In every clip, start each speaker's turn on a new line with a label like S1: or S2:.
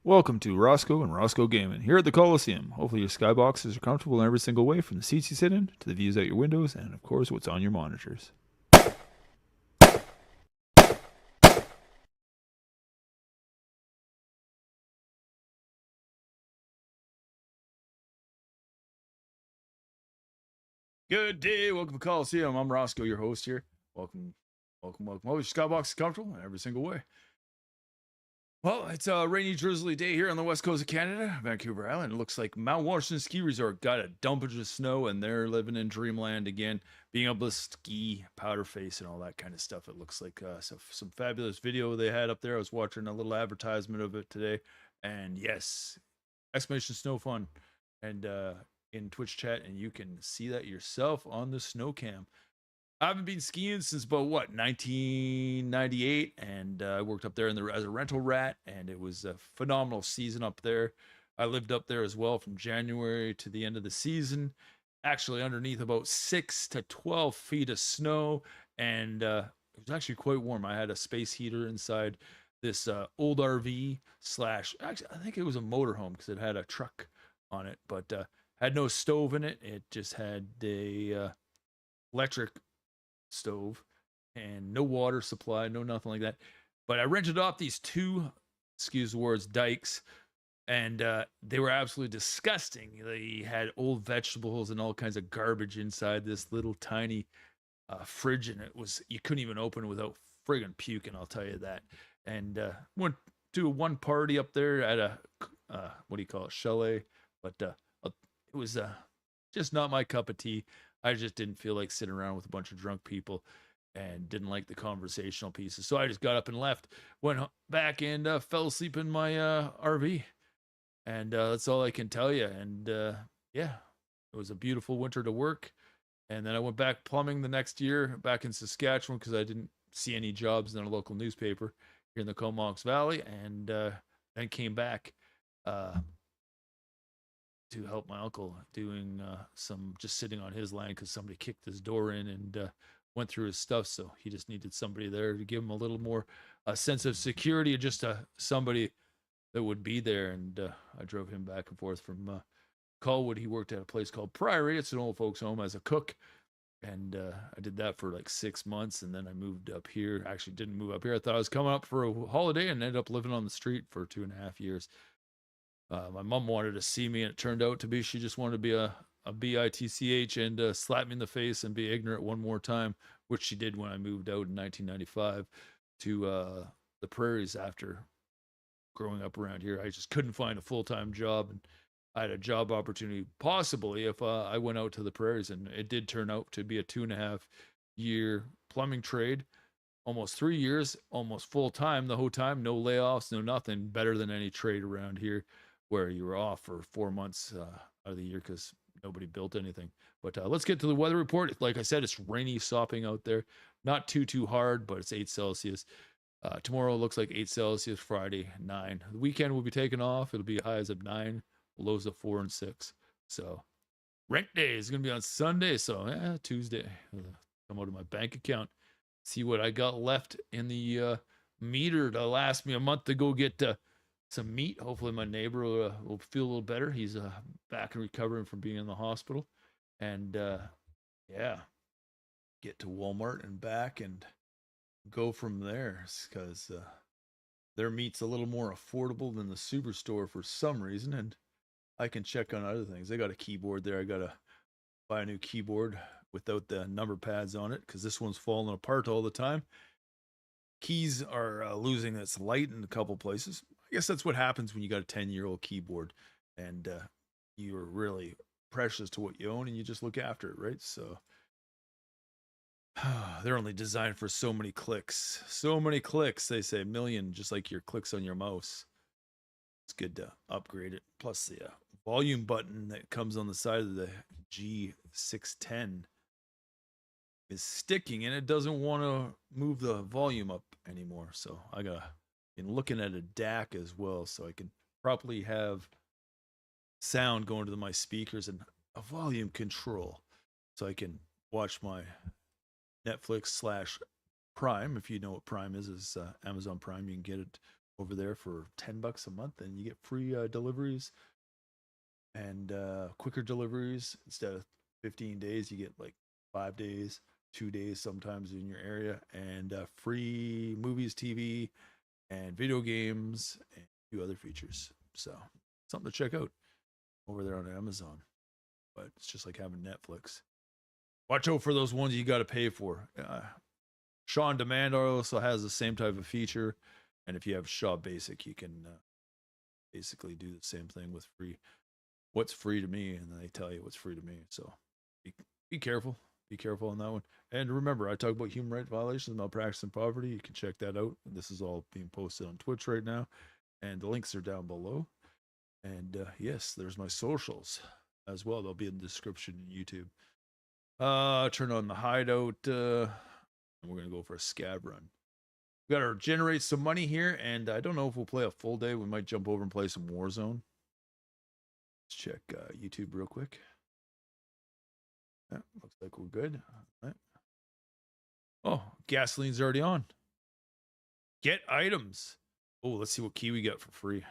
S1: Welcome to Roscoe and Roscoe Gaming here at the Coliseum. Hopefully your skyboxes are comfortable in every single way, from the seats you sit in to the views out your windows and of course what's on your monitors. Good day, welcome to the Coliseum. I'm Roscoe, your host here. Welcome. Hope your skybox is comfortable in every single way. Well, it's a rainy, drizzly day here on the west coast of Canada, Vancouver Island. It looks like Mount Washington Ski Resort got a dumpage of snow, and they're living in dreamland again, being able to ski, powder face, and all that kind of stuff. It looks like some fabulous video they had up there. I was watching a little advertisement of it today, and yes, exclamation snow fun, and in Twitch chat, and you can see that yourself on the snow cam. I haven't been skiing since about 1998, and I worked up there as a rental rat, and it was a phenomenal season up there. I lived up there as well from January to the end of the season, actually underneath about 6 to 12 feet of snow, and it was actually quite warm. I had a space heater inside this old RV slash, actually I think it was a motorhome because it had a truck on it, but had no stove in it. It just had a electric stove and no water supply, no nothing like that. But I rented off these two, excuse the words, dikes, and they were absolutely disgusting. They had old vegetables and all kinds of garbage inside this little tiny fridge, and you couldn't even open it without friggin' puking. I'll tell you that. And went to one party up there at a what do you call it, chalet, but it was just not my cup of tea. I just didn't feel like sitting around with a bunch of drunk people and didn't like the conversational pieces. So I just got up and left, went back and fell asleep in my RV. And that's all I can tell you. And yeah, it was a beautiful winter to work. And then I went back plumbing the next year back in Saskatchewan because I didn't see any jobs in a local newspaper here in the Comox Valley. And then came back to help my uncle doing some just sitting on his land because somebody kicked his door in and went through his stuff. So he just needed somebody there to give him a little more a sense of security, just somebody that would be there. And I drove him back and forth from Colwood. He worked at a place called Priory. It's an old folks home as a cook. And I did that for like 6 months. And then I moved up here. Actually, didn't move up here. I thought I was coming up for a holiday and ended up living on the street for 2.5 years. My mom wanted to see me, and it turned out to be she just wanted to be a bitch and slap me in the face and be ignorant one more time, which she did when I moved out in 1995 to the prairies after growing up around here. I just couldn't find a full-time job, and I had a job opportunity possibly if I went out to the prairies, and it did turn out to be a 2.5 year plumbing trade, almost 3 years, almost full-time the whole time, no layoffs, no nothing. Better than any trade around here where you were off for 4 months out of the year because nobody built anything. But let's get to the weather report. Like I said, it's rainy, sopping out there. Not too hard, but it's 8 Celsius. Tomorrow looks like 8 Celsius, Friday, 9. The weekend will be taken off. It'll be highs of 9, lows of 4 and 6. So rent day is going to be on Sunday. So Tuesday, come out of my bank account, see what I got left in the meter to last me a month to go get some meat. Hopefully my neighbor will feel a little better. He's back and recovering from being in the hospital. And yeah, get to Walmart and back and go from there because their meat's a little more affordable than the superstore for some reason. And I can check on other things. They got a keyboard there. I got to buy a new keyboard without the number pads on it because this one's falling apart all the time. Keys are losing its light in a couple places. I guess that's what happens when you got a 10-year-old keyboard and you're really precious to what you own and you just look after it, right? So they're only designed for so many clicks. So many clicks, they say, a million, just like your clicks on your mouse. It's good to upgrade it. Plus the volume button that comes on the side of the G610 is sticking and it doesn't want to move the volume up anymore. So I got been looking at a DAC as well so I can properly have sound going to my speakers and a volume control so I can watch my Netflix / Prime. If you know what Prime is Amazon Prime. You can get it over there for $10 a month, and you get free deliveries and quicker deliveries. Instead of 15 days, you get like 5 days, 2 days sometimes in your area, and free movies, TV, and video games, and a few other features. So something to check out over there on Amazon. But it's just like having Netflix. Watch out for those ones you got to pay for. Shaw on Demand also has the same type of feature, and if you have Shaw Basic, you can basically do the same thing with free. What's free to me, and they tell you what's free to me. So be careful. Be careful on that one. And remember, I talk about human rights violations, malpractice, and poverty. You can check that out. This is all being posted on Twitch right now, and the links are down below. And yes, there's my socials as well. They'll be in the description in YouTube. Turn on the hideout. And we're gonna go for a scab run. We gotta generate some money here, and I don't know if we'll play a full day. We might jump over and play some Warzone. Let's check YouTube real quick. Yeah, looks like we're good. All right. Oh, gasoline's already on. Get items. Oh, let's see what key we got for free.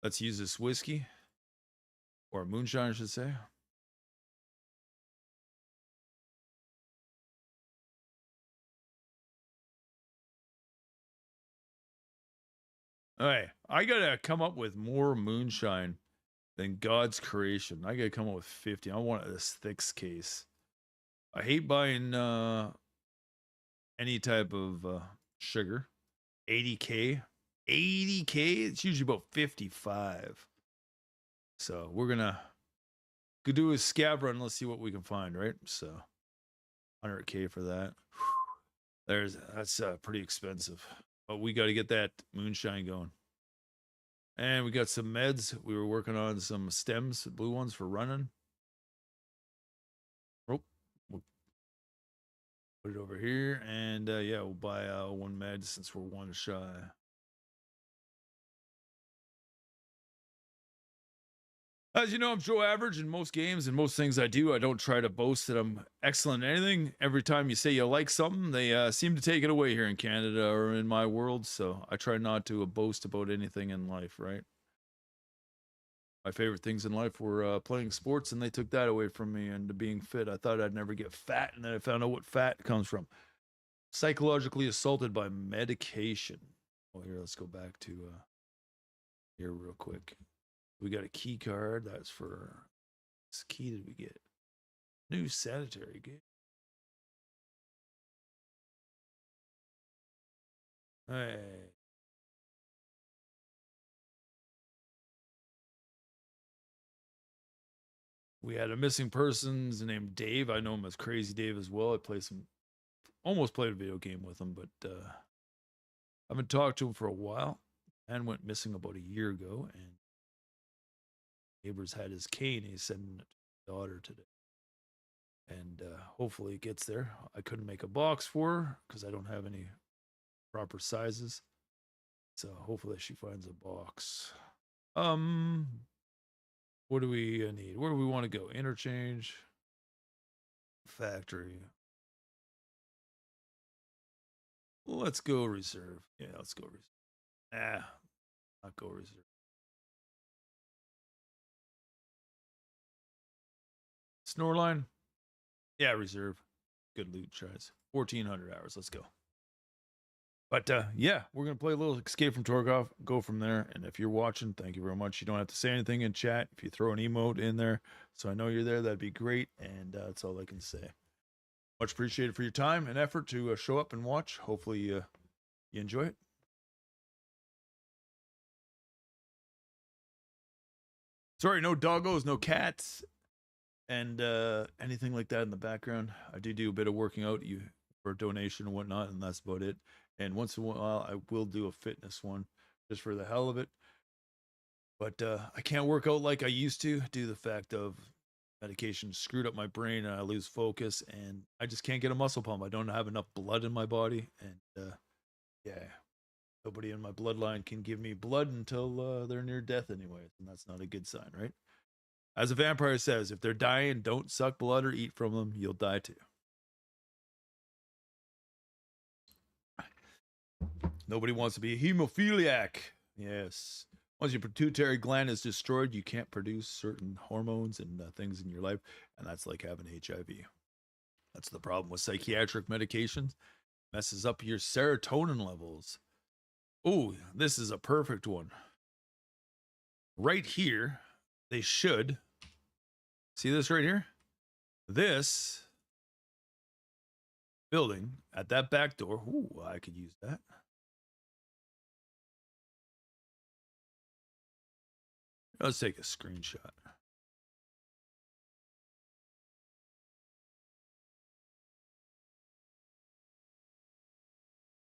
S1: Let's use this whiskey, or moonshine, I should say. All right, I gotta come up with more moonshine than God's creation. I gotta come up with 50. I want this thick case. I hate buying any type of sugar. 80K. 80K? It's usually about 55. So we're gonna go do a scab run. Let's see what we can find, right? So 100K for that. That's pretty expensive. But we got to get that moonshine going. And we got some meds. We were working on some stems, blue ones for running. Oh, we'll put it over here. And yeah, we'll buy one med since we're one shy. As you know, I'm Joe Average in most games and most things I do. I don't try to boast that I'm excellent at anything. Every time you say you like something, they seem to take it away here in Canada or in my world. So I try not to boast about anything in life, right? My favorite things in life were playing sports, and they took that away from me, and being fit. I thought I'd never get fat, and then I found out what fat comes from. Psychologically assaulted by medication. Oh, here, let's go back to here real quick. We got a key card. That's for this key did we get? New sanitary game. Hey. We had a missing persons named Dave. I know him as Crazy Dave as well. I almost played a video game with him, but I haven't talked to him for a while. Man went missing about a year ago, and neighbors had his cane. He's sending it to his daughter today. And hopefully it gets there. I couldn't make a box for her because I don't have any proper sizes. So hopefully she finds a box. What do we need? Where do we want to go? Interchange. Factory. Let's go reserve. Yeah, let's go reserve. Not go reserve. Snoreline. Yeah, reserve. Good loot tries. 1,400 hours. Let's go. But yeah, we're going to play a little Escape from Tarkov, go from there. And if you're watching, thank you very much. You don't have to say anything in chat. If you throw an emote in there so I know you're there, that'd be great. And that's all I can say. Much appreciated for your time and effort to show up and watch. Hopefully you enjoy it. Sorry, no doggos, no cats, and anything like that in the background. I do a bit of working out for a donation and whatnot, and that's about it. And once in a while, I will do a fitness one just for the hell of it. But I can't work out like I used to due to the fact of medication screwed up my brain, and I lose focus, and I just can't get a muscle pump. I don't have enough blood in my body, and yeah, nobody in my bloodline can give me blood until they're near death anyways, and that's not a good sign, right? As a vampire says, if they're dying, don't suck blood or eat from them. You'll die too. Nobody wants to be a hemophiliac. Yes. Once your pituitary gland is destroyed, you can't produce certain hormones and things in your life, and that's like having HIV. That's the problem with psychiatric medications. Messes up your serotonin levels. Oh, this is a perfect one. Right here, they should see this right here. This building at that back door. Ooh, I could use that. Let's take a screenshot.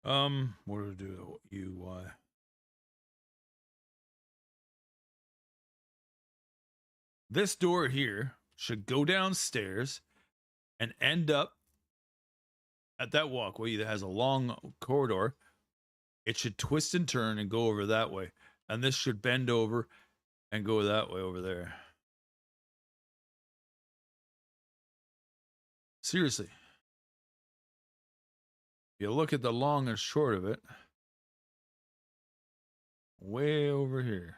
S1: What do I do? UI. This door here should go downstairs and end up at that walkway that has a long corridor. It should twist and turn and go over that way. And this should bend over and go that way over there. Seriously. If you look at the long and short of it, way over here.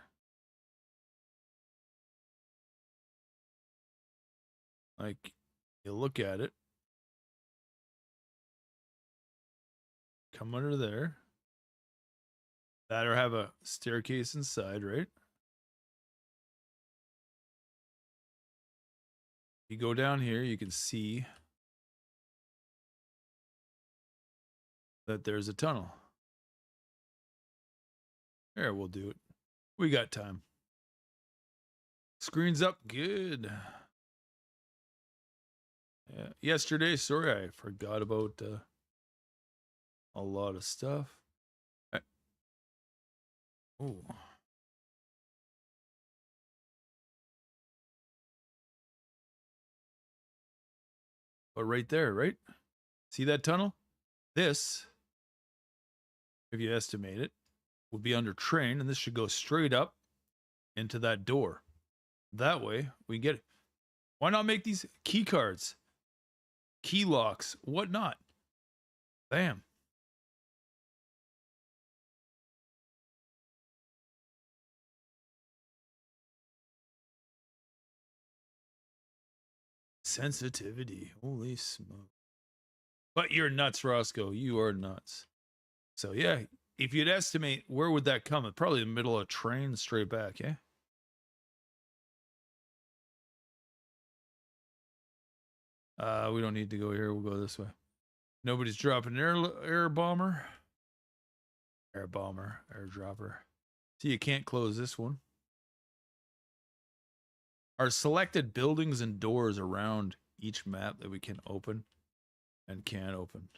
S1: Like, you look at it, come under there. That or have a staircase inside, right? You go down here, you can see that there's a tunnel. There, we'll do it. We got time. Screen's up. Good. Yeah. Yesterday, sorry, I forgot about a lot of stuff. Oh. But right there, right? See that tunnel? This, if you estimate it, will be under train, and this should go straight up into that door. That way, we get it. Why not make these key cards, key locks, whatnot? Bam. Sensitivity. Holy smoke. But you're nuts, Roscoe. You are nuts. So, yeah, if you'd estimate, where would that come? Probably in the middle of a train straight back, yeah? We don't need to go here. We'll go this way. Nobody's dropping an air bomber. Air bomber, airdropper. See, you can't close this one. Are selected buildings and doors around each map that we can open and can't open.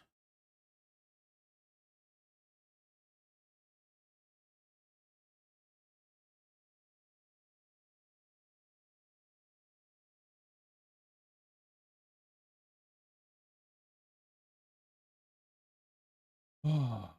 S1: Oh.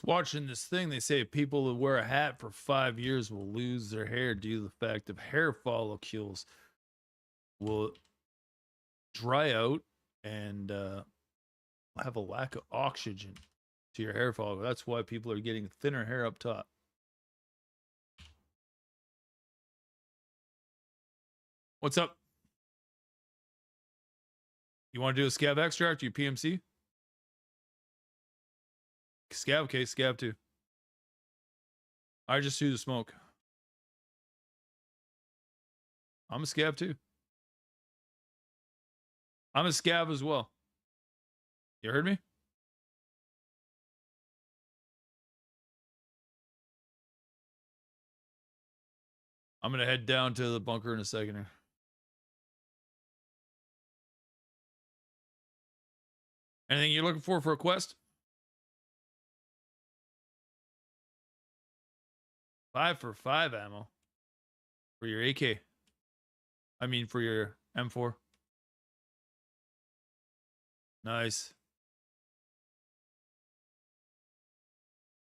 S1: Watching this thing, they say people who wear a hat for 5 years will lose their hair due to the fact of hair follicles will dry out and have a lack of oxygen to your hair follicle. That's why people are getting thinner hair up top. What's up? You want to do a scab extract? You PMC? Scab, okay, scab too. I just do the smoke. I'm a scab too. I'm a scab as well. You heard me? I'm going to head down to the bunker in a second here. Anything you're looking for a quest? 5 for 5 ammo for your AK. I mean, for your M4. Nice.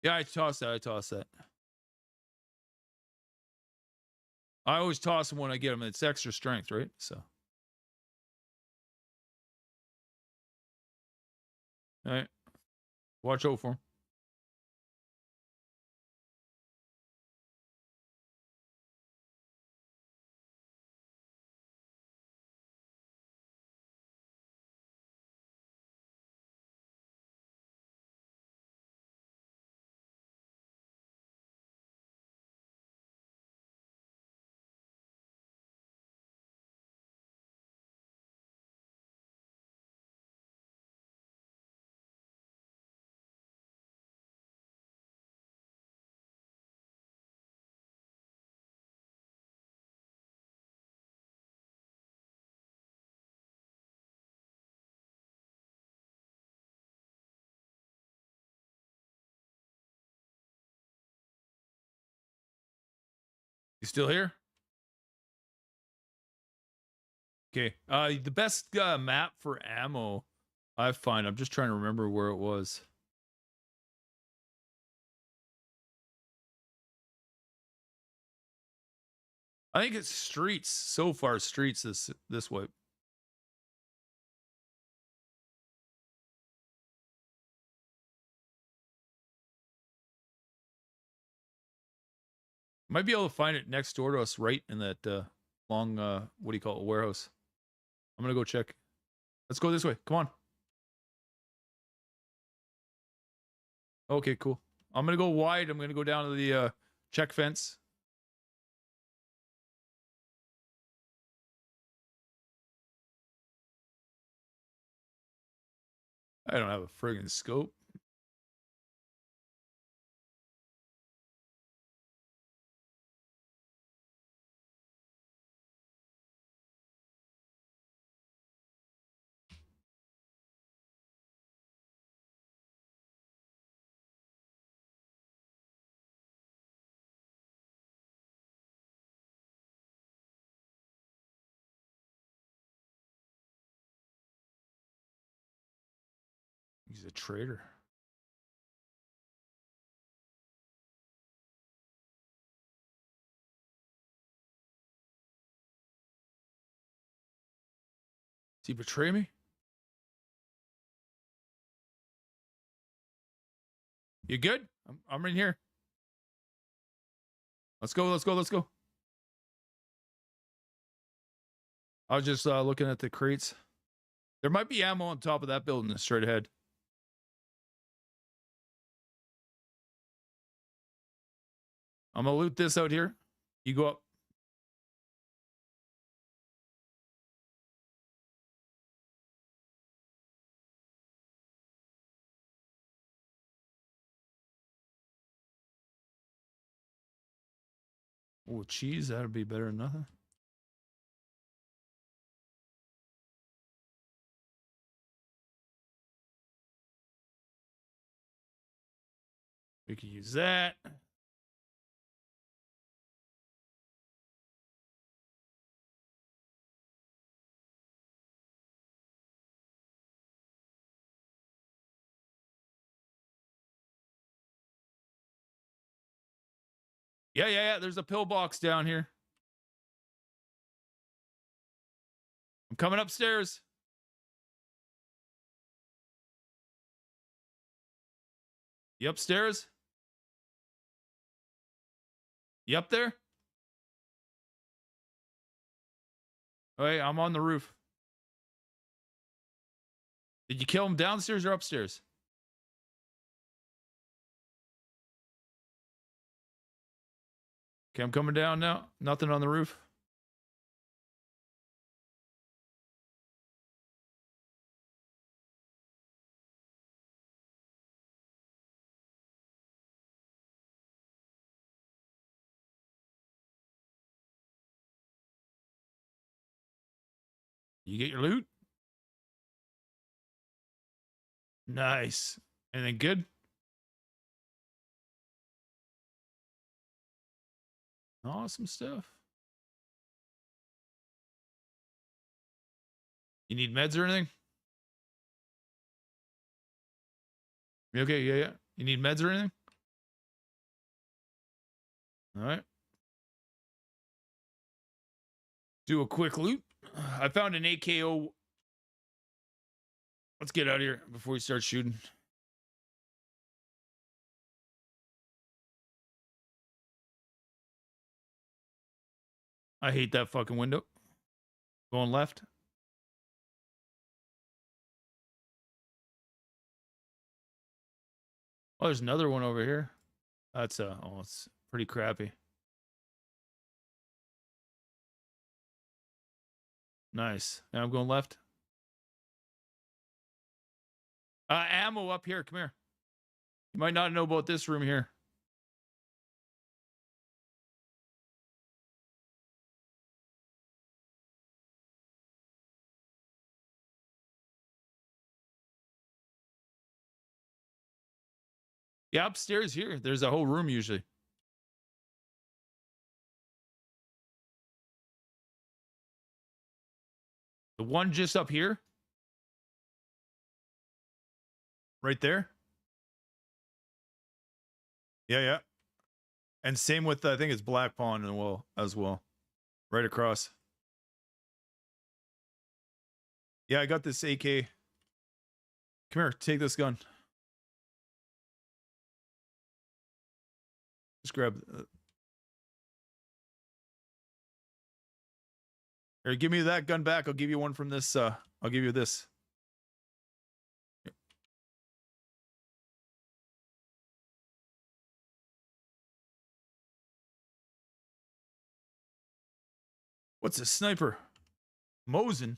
S1: Yeah, I toss that. I always toss them when I get them. It's extra strength, right? So, all right. Watch out for them. You still here? Okay. The best map for ammo I find. I'm just trying to remember where it was. I think it's streets. So far, streets this way. Might be able to find it next door to us, right in that long what do you call it, warehouse. I'm gonna go check. Let's go this way. Come on. Okay, cool. I'm gonna go wide. I'm gonna go down to the check fence. I don't have a friggin' scope. He's a traitor. Did he betray me? You good? I'm in here. Let's go. I was just looking at the crates. There might be ammo on top of that building straight ahead. I'm gonna loot this out here. You go up. Oh, cheese. That'd be better than nothing. We can use that. Yeah. There's a pillbox down here. I'm coming upstairs. You upstairs? You up there? Hey, I'm on the roof. Did you kill him downstairs or upstairs? Okay, I'm coming down now. Nothing on the roof. You get your loot? Nice. Anything good? Awesome stuff. You need meds or anything? You okay? Yeah, yeah. You need meds or anything? All right. Do a quick loot. I found an AKO. Let's get out of here before we start shooting. I hate that fucking window. Going left. Oh, there's another one over here. That's oh, it's pretty crappy. Nice. Now I'm going left. Ammo up here. Come here. You might not know about this room here. Yeah, upstairs here. There's a whole room usually. The one just up here. Right there. Yeah, yeah. And same with, I think it's Black Pawn as well. Right across. Yeah, I got this AK. Come here, take this gun. Just grab. Here, give me that gun back. I'll give you one from this. I'll give you this. What's a sniper? Mosin.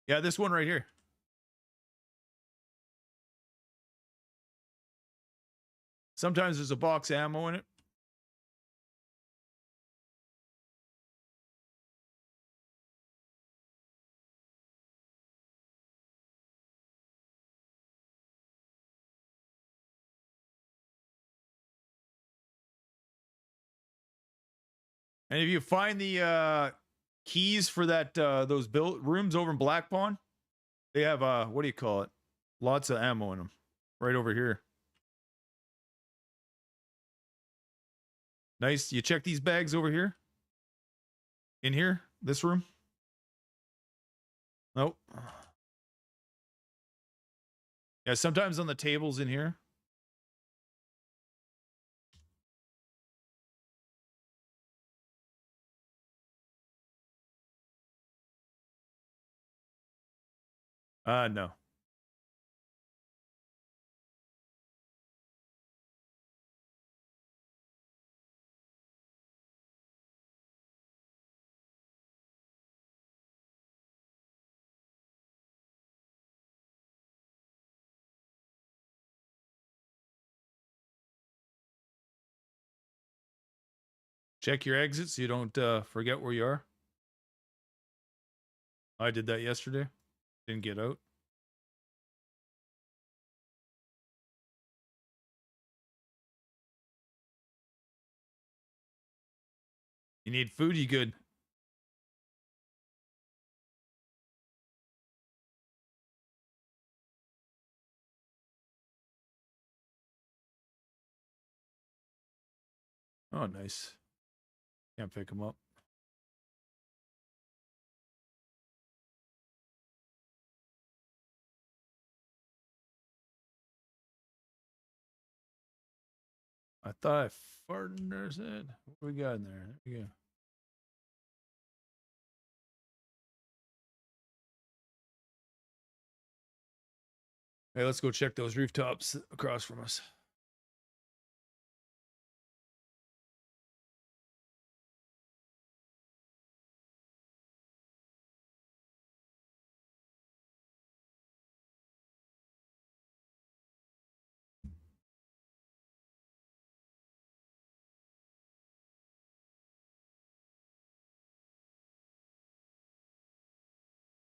S1: Yeah, this one right here. Sometimes there's a box of ammo in it. And if you find the keys for that those built rooms over in Black Pawn, they have what do you call it? Lots of ammo in them. Right over here. Nice. You check these bags over here? In here? This room? Nope. Yeah, sometimes on the tables in here. No. Check your exits so you don't forget where you are. I did that yesterday. Didn't get out. You need food? You good? Oh, nice. Can't pick them up. I thought I farted or said. What we got in there? There we go. Hey, let's go check those rooftops across from us.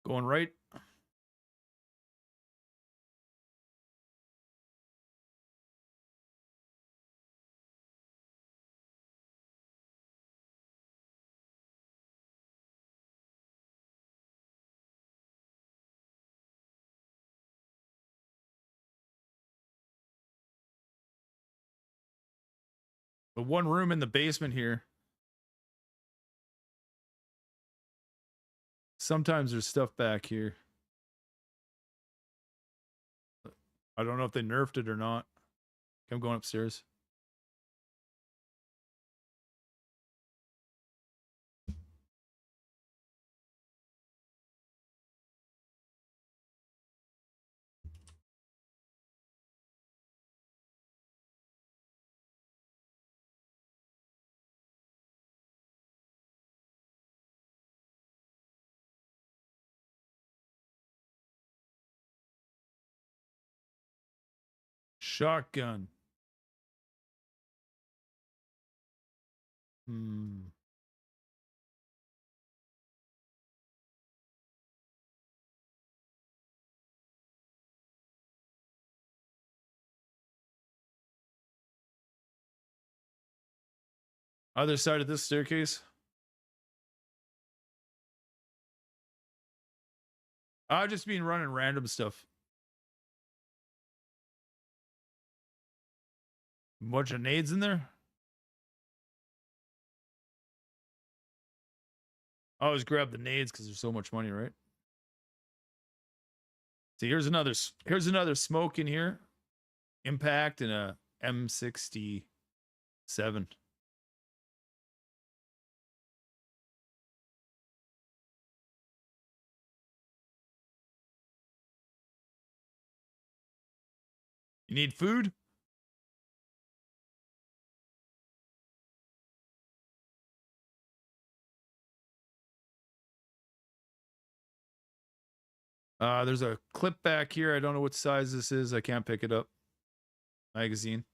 S1: Going right. The one room in the basement here. Sometimes there's stuff back here. I don't know if they nerfed it or not. I'm going upstairs. Shotgun. Hmm. Other side of this staircase. I've just been running random stuff. Bunch of nades in there. I always grab the nades because there's so much money, right? See, here's another smoke in here. Impact and a M67. You need food? There's a clip back here. I don't know what size this is. I can't pick it up. Magazine.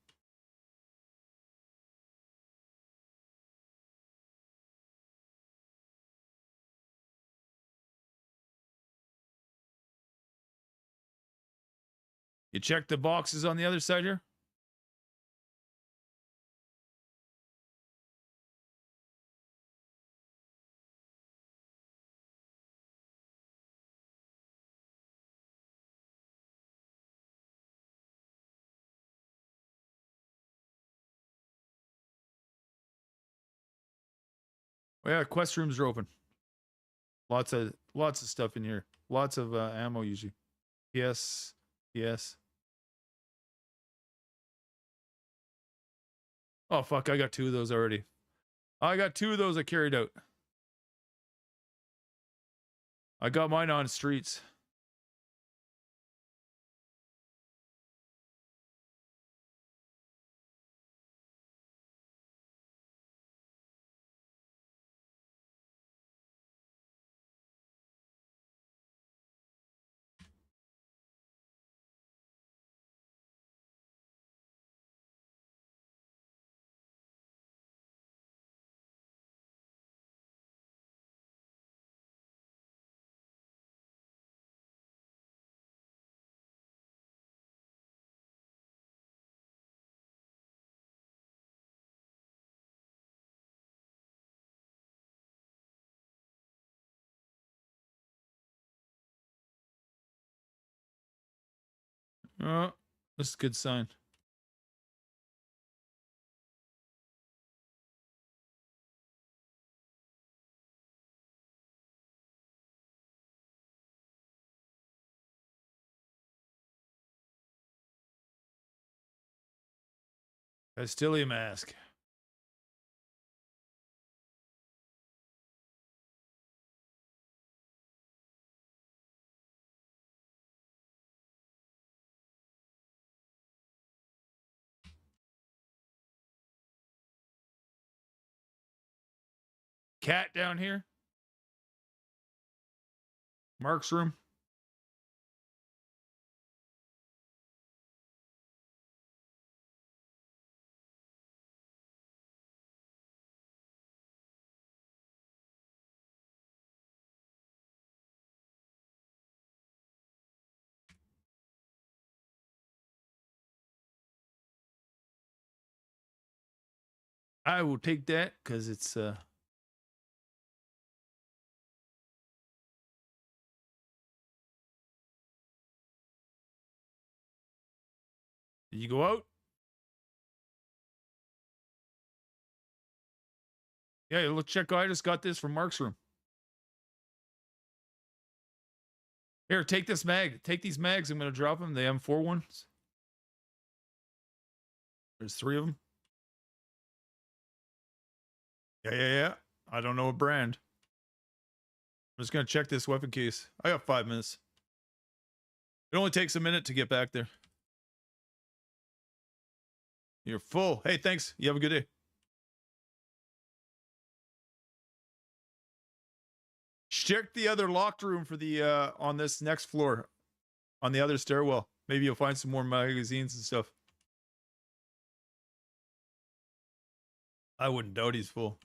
S1: You check the boxes on the other side here? Oh, yeah, quest rooms are open. Lots of stuff in here. Lots of ammo usually. Yes. Yes. Oh fuck, I got 2 of those already. I got 2 of those I carried out. I got mine on streets. Oh, this is a good sign. Castilian mask. Cat down here. Mark's room. I will take that because it's Did you go out? Yeah, let's check. I just got this from Mark's room. Here, take this mag. Take these mags. I'm gonna drop them. The M4 ones. There's 3 of them. Yeah. I don't know a brand. I'm just gonna check this weapon case. I got 5 minutes. It only takes a minute to get back there. You're full. Hey, thanks. You have a good day. Check the other locked room for the on this next floor, on the other stairwell. Maybe you'll find some more magazines and stuff. I wouldn't doubt he's full.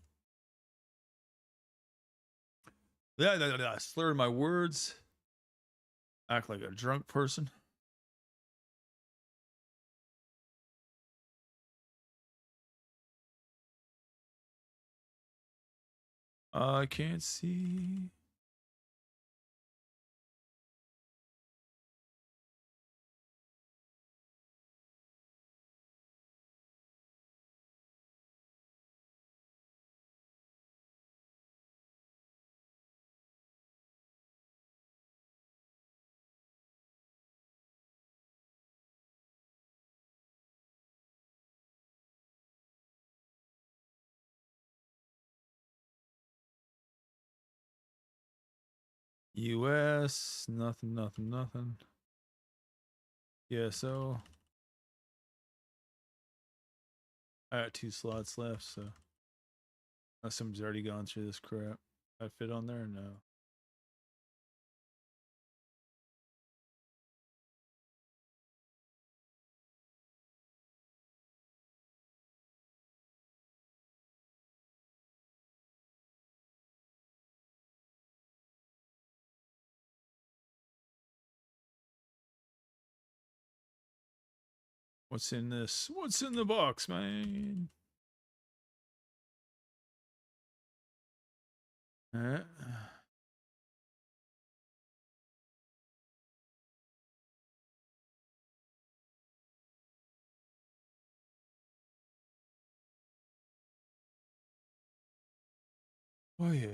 S1: Yeah, slur my words. Act like a drunk person. I can't see. US, nothing. Yeah, so I got 2 slots left, so unless somebody's already gone through this crap. I fit on there? No. What's in this? What's in the box, man? Uh, oh yeah.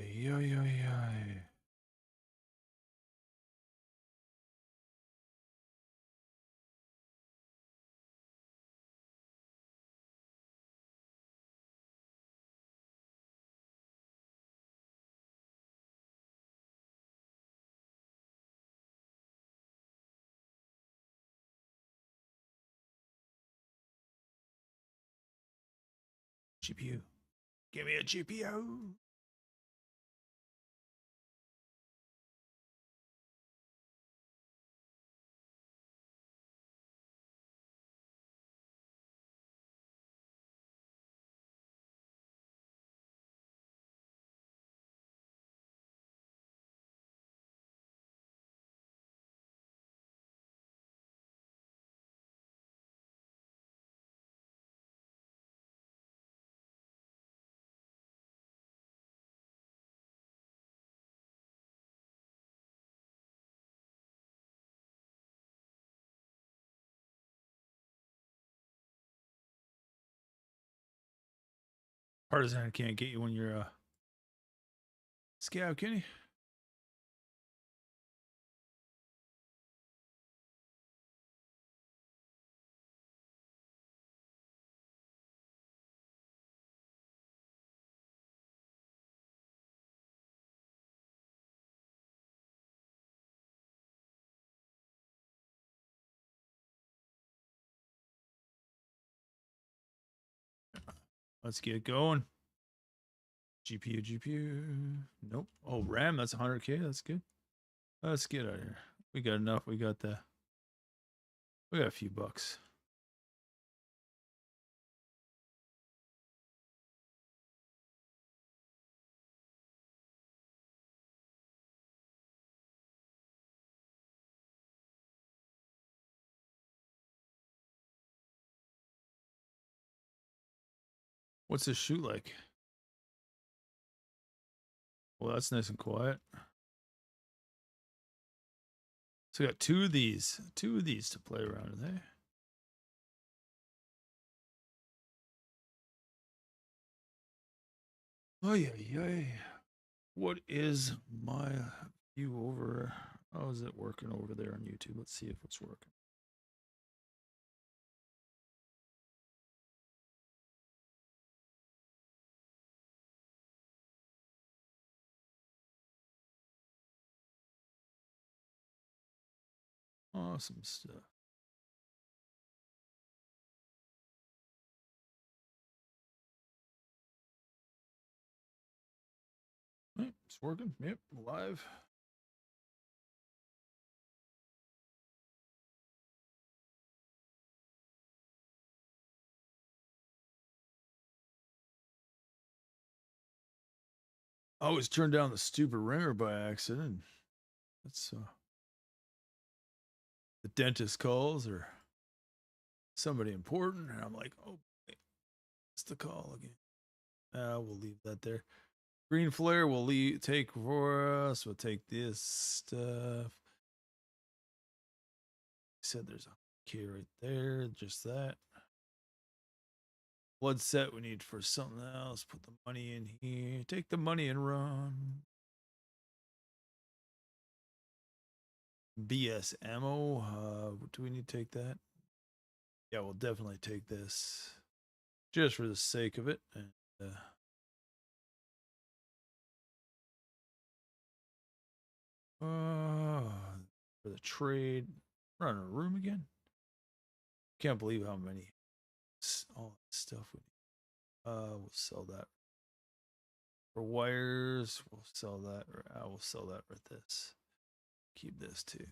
S1: GPU. Give me a GPU. Partisan can't get you when you're scout, can he? Let's get going. GPU. Nope. Oh, RAM, that's 100K. That's good. Let's get out of here. We got enough. We got a few bucks. What's this shoot like? Well, that's nice and quiet. So we got two of these to play around with, eh? Oh yeah. What is my view over? How is it working over there on YouTube? Let's see if it's working. Awesome stuff. It's working. Yep, live. I always turned down the stupid ringer by accident. That's the dentist calls or somebody important, and I'm like, oh, it's the call again. We'll leave that there. Green flare will take for us. We'll take this stuff. Said there's a key right there. Just that. Blood set we need for something else. Put the money in here. Take the money and run. BS ammo. Do we need to take that? Yeah, we'll definitely take this. Just for the sake of it. And for the trade. Run a room again. Can't believe how many all that stuff we need. We'll sell that. For wires, we'll sell that. I will sell that right this. Keep this too.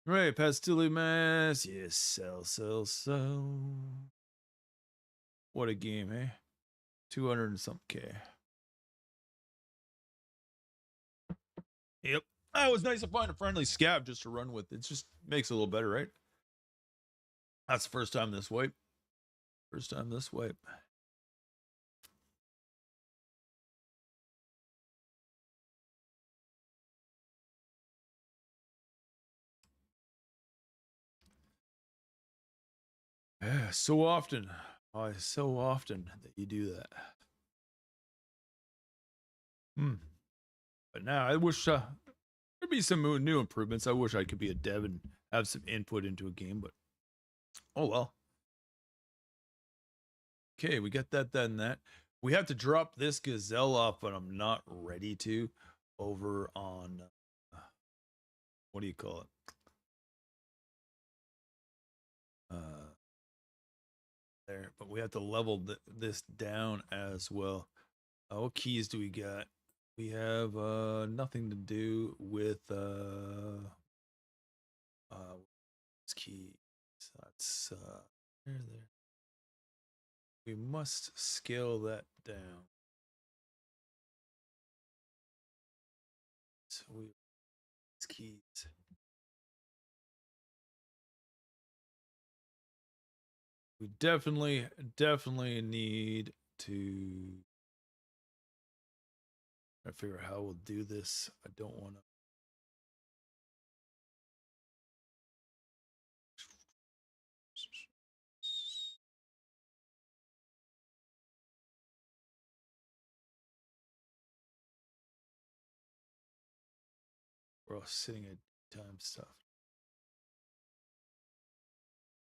S1: Right, Pastilli Mass. Yes, sell. What a game, eh? 200 and something K. Yep. Oh, it was nice to find a friendly scab just to run with. It just makes it a little better, right? That's the first time this wipe. First time this wipe. Yeah, so often. Oh, so often that you do that. But now I wish there'd be some new improvements. I wish I could be a dev and have some input into a game, but oh well. Okay, we got that, that. We have to drop this gazelle off, but I'm not ready to. Over on what do you call it? There, but we have to level this down as well. What keys do we got? We have nothing to do with keys. That's there. We must scale that down. So keys. We definitely need to figure out how we'll do this. I don't want to. We're all sitting at time stuff.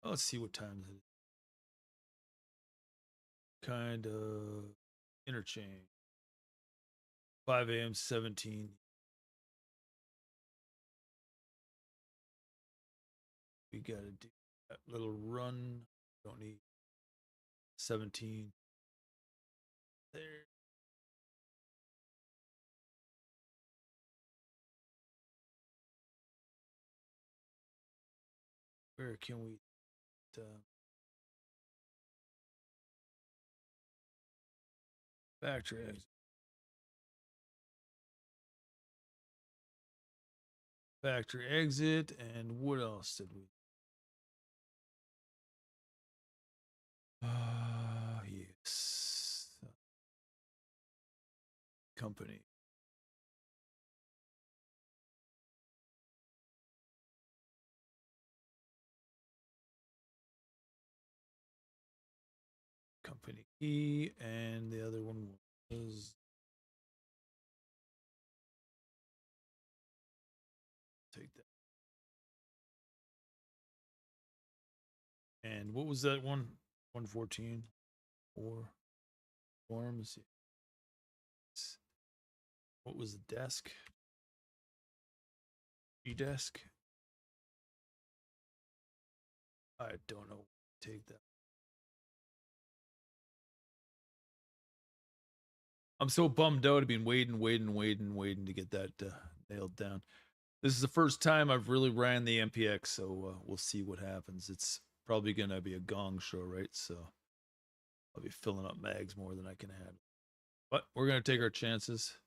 S1: Oh, let's see what time it is. Kind of interchange. 5 a.m. 17. We got to do that little run. Don't need 17. There. Where can we factory exit? Factory exit, and what else did we? Yes. Company. Company E, and the other one was take that. And what was that one? 114 or forms. What was the desk? E-desk? I don't know. Take that. I'm so bummed out. I've been waiting to get that nailed down. This is the first time I've really ran the MPX, so we'll see what happens. It's probably going to be a gong show, right? So I'll be filling up mags more than I can handle. But we're going to take our chances.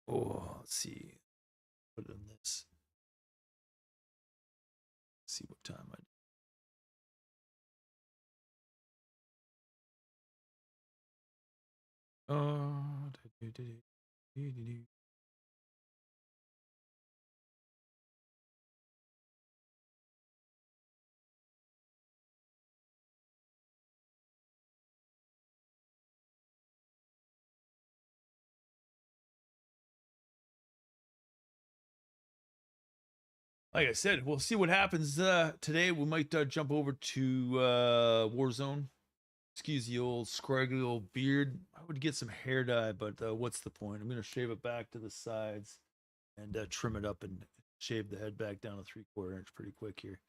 S1: Oh, let's see. Put it in this. See what time I do. Like I said, we'll see what happens today. We might jump over to Warzone. Excuse the old scraggly old beard. I would get some hair dye, but what's the point? I'm going to shave it back to the sides and trim it up and shave the head back down to 3/4 inch pretty quick here.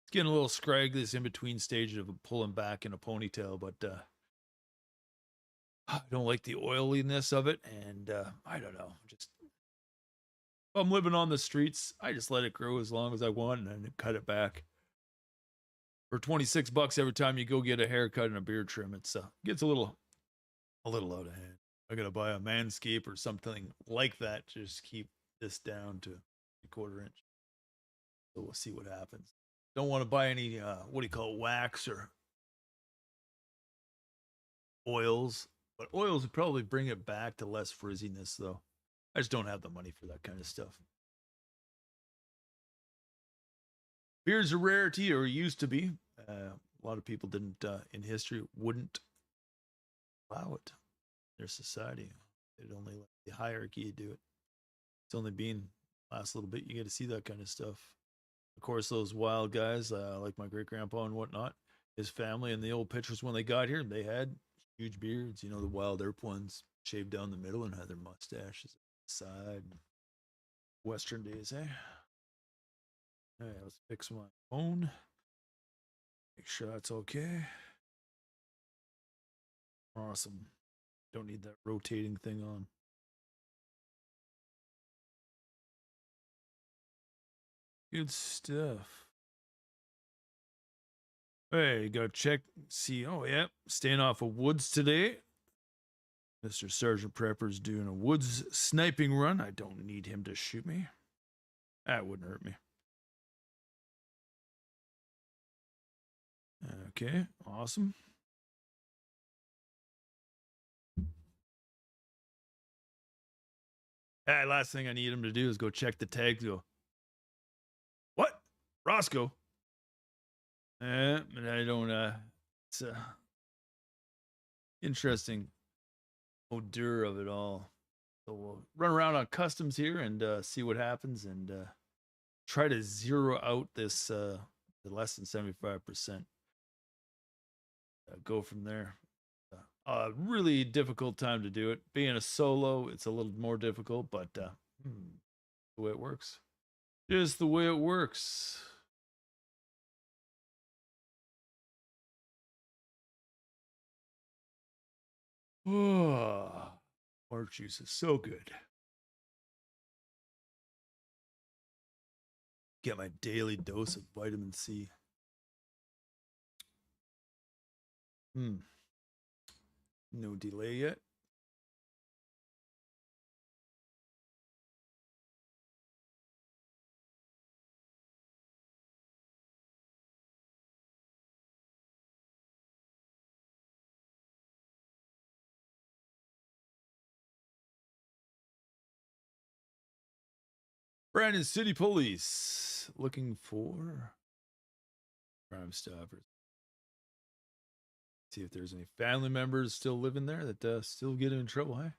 S1: It's getting a little scraggly. This in between stage of pulling back in a ponytail, but I don't like the oiliness of it, and I don't know. Just if I'm living on the streets, I just let it grow as long as I want and then cut it back. For $26 every time you go get a haircut and a beard trim, it's gets a little out of hand. I gotta buy a Manscape or something like that to just keep this down to 3/4 inch. So we'll see what happens. Don't want to buy any what do you call it, wax or oils, but oils would probably bring it back to less frizziness though. I just don't have the money for that kind of stuff. Beard's a rarity, or used to be. A lot of people didn't in history wouldn't allow it. Their society, they'd only let the hierarchy do it. It's only been last little bit you get to see that kind of stuff. Of course, those wild guys like my great grandpa and whatnot, his family and the old pictures when they got here, they had huge beards. You know, the wild Earp ones shaved down the middle and had their mustaches side. Western days, eh? All right, let's fix my phone. Make sure that's okay. Awesome. Don't need that rotating thing on. Good stuff. Hey, gotta check, see. Oh, yeah, staying off of woods today. Mr. Sergeant Prepper's doing a woods sniping run. I don't need him to shoot me. That wouldn't hurt me. Okay, awesome. Last thing I need him to do is go check the tags. Go, what? Roscoe? But I don't. It's interesting odor of it all. So we'll run around on customs here and see what happens and try to zero out this less than 75%. Go from there. Really difficult time to do it. Being a solo, it's a little more difficult, but the way it works. Just the way it works. Oh, orange juice is so good. Get my daily dose of vitamin C. No delay yet. Brandon City Police looking for Crime Stoppers. See if there's any family members still living there that still get in trouble. Hey,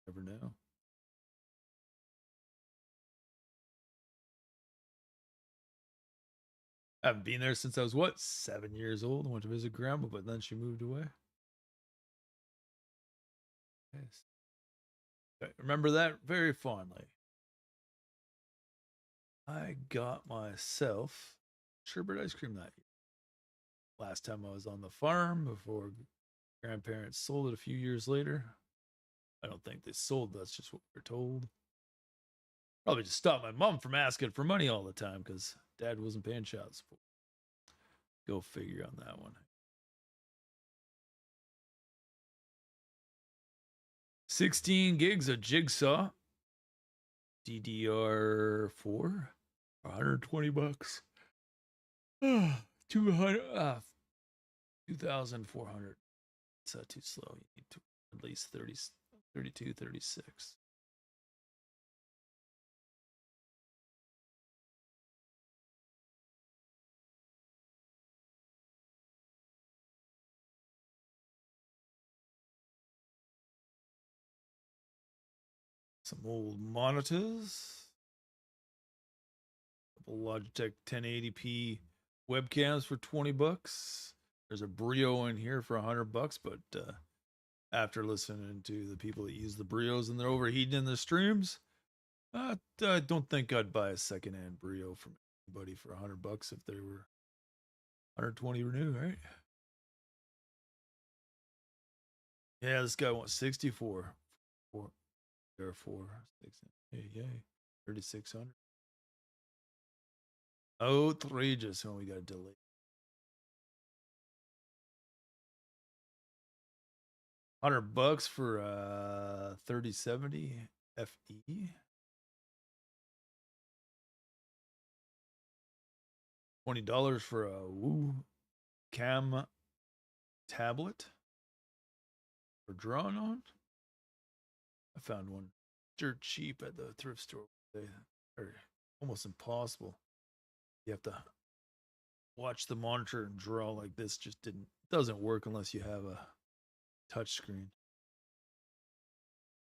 S1: never know. I haven't been there since I was, what, 7 years old. I went to visit grandma, but then she moved away. Yes. I remember that very fondly. I got myself sherbet ice cream that year. Last time I was on the farm before grandparents sold it a few years later. I don't think they sold, that's just what we're told. Probably just stopped my mom from asking for money all the time because dad wasn't paying child support. Go figure on that one. 16 gigs of Jigsaw DDR4, $120. 2,400. It's too slow. You need to at least 30, 32, 36. Some old monitors. Couple Logitech 1080p webcams for $20. There's a Brio in here for $100, but after listening to the people that use the Brios and they're overheating in the streams, I don't think I'd buy a secondhand Brio from anybody for $100 if they were 120 new, right? Yeah, this guy wants 64. Therefore, 6. Yay. 3,600. Outrageous when we got a delay. $100 for 3070 FE. $20 for a Woo Cam tablet for drawing on. I found one dirt cheap at the thrift store. They're almost impossible. You have to watch the monitor and draw like this. Just doesn't work unless you have a touch screen.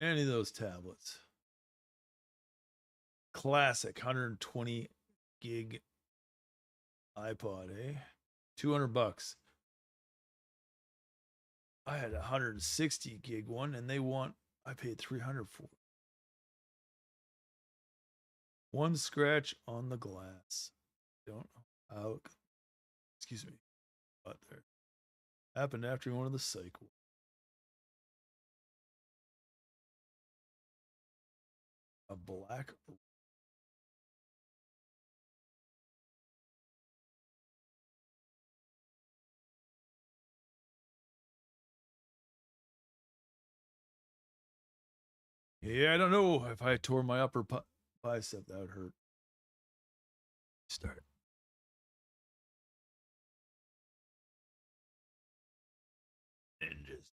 S1: Any of those tablets. Classic 120 gig iPod, eh? $200. I had a 160 gig one, and I paid $300 for it. One scratch on the glass. Don't know how. Excuse me. But there happened after one of the cycle. A black. Yeah, I don't know if I tore my upper bicep, that would hurt. Start. Ninjas.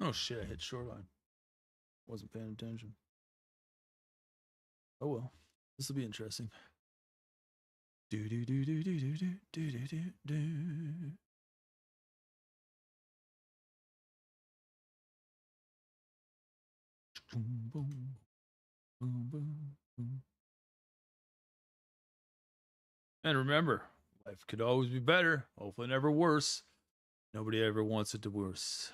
S1: Oh shit, I hit shoreline. Wasn't paying attention. Oh well. This will be interesting. Do do do do do do do do do do. Boom boom boom boom boom. And remember, life could always be better. Hopefully never worse. Nobody ever wants it to worse.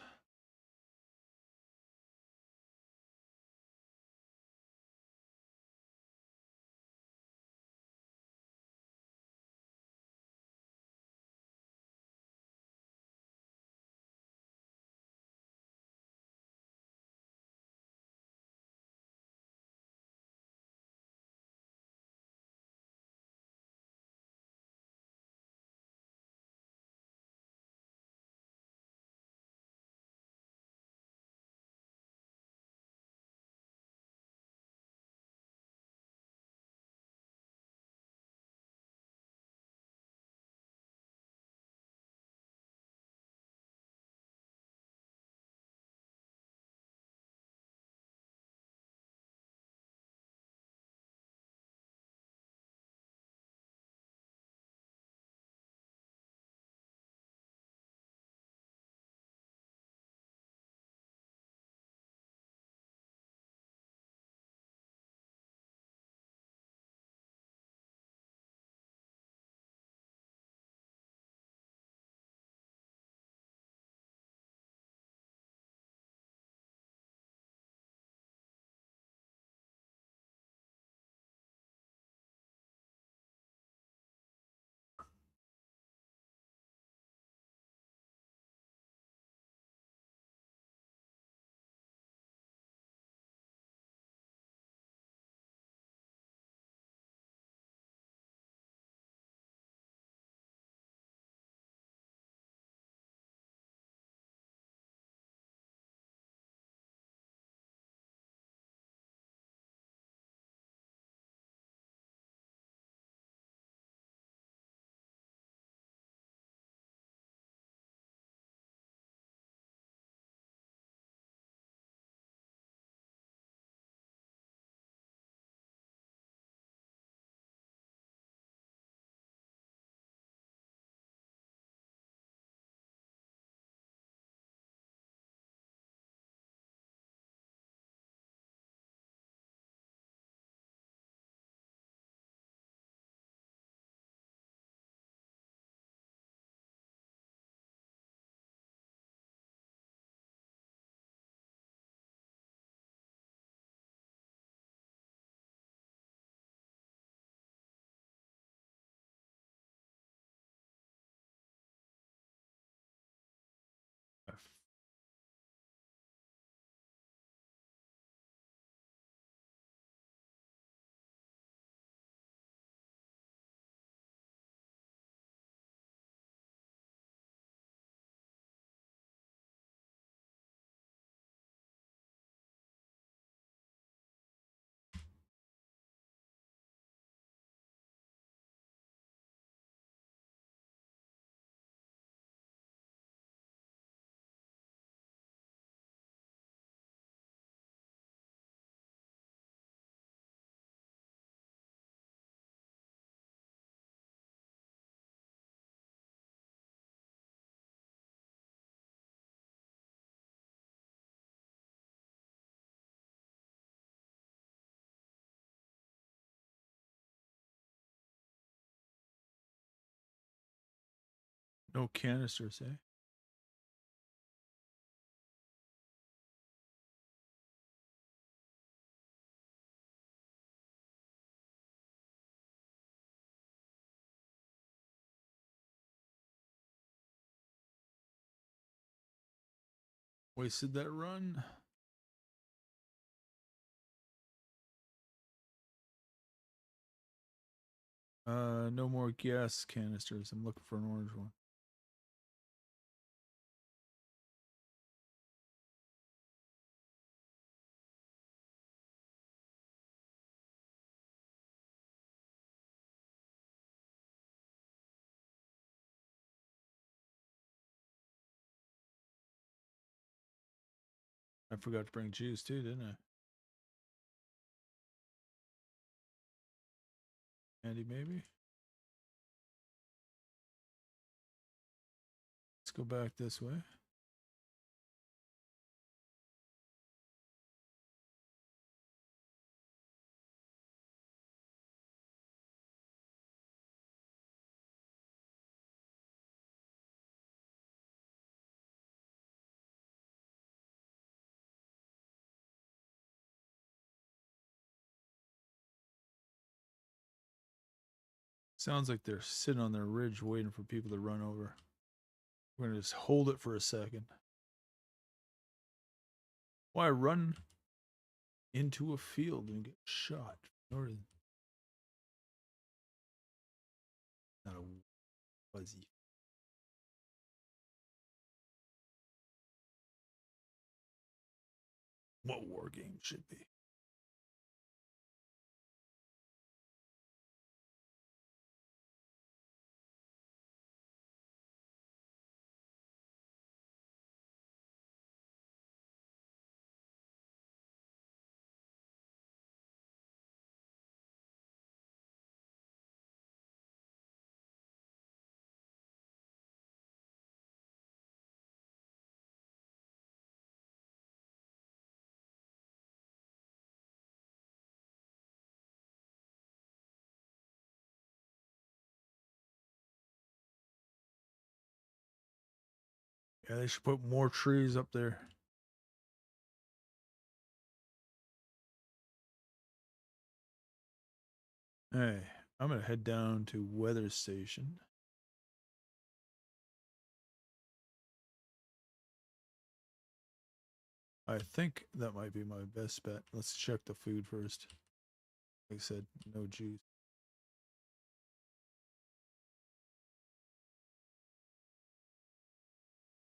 S1: No canisters, eh? Wasted that run. No more gas canisters. I'm looking for an orange one. I forgot to bring juice too, didn't I? Andy, maybe? Let's go back this way. Sounds like they're sitting on their ridge waiting for people to run over. We're gonna just hold it for a second. Why run into a field and get shot? Or not a fuzzy. What war game should be? Yeah, they should put more trees up there. Hey, I'm gonna head down to weather station. I think that might be my best bet. Let's check the food first. Like I said, no juice.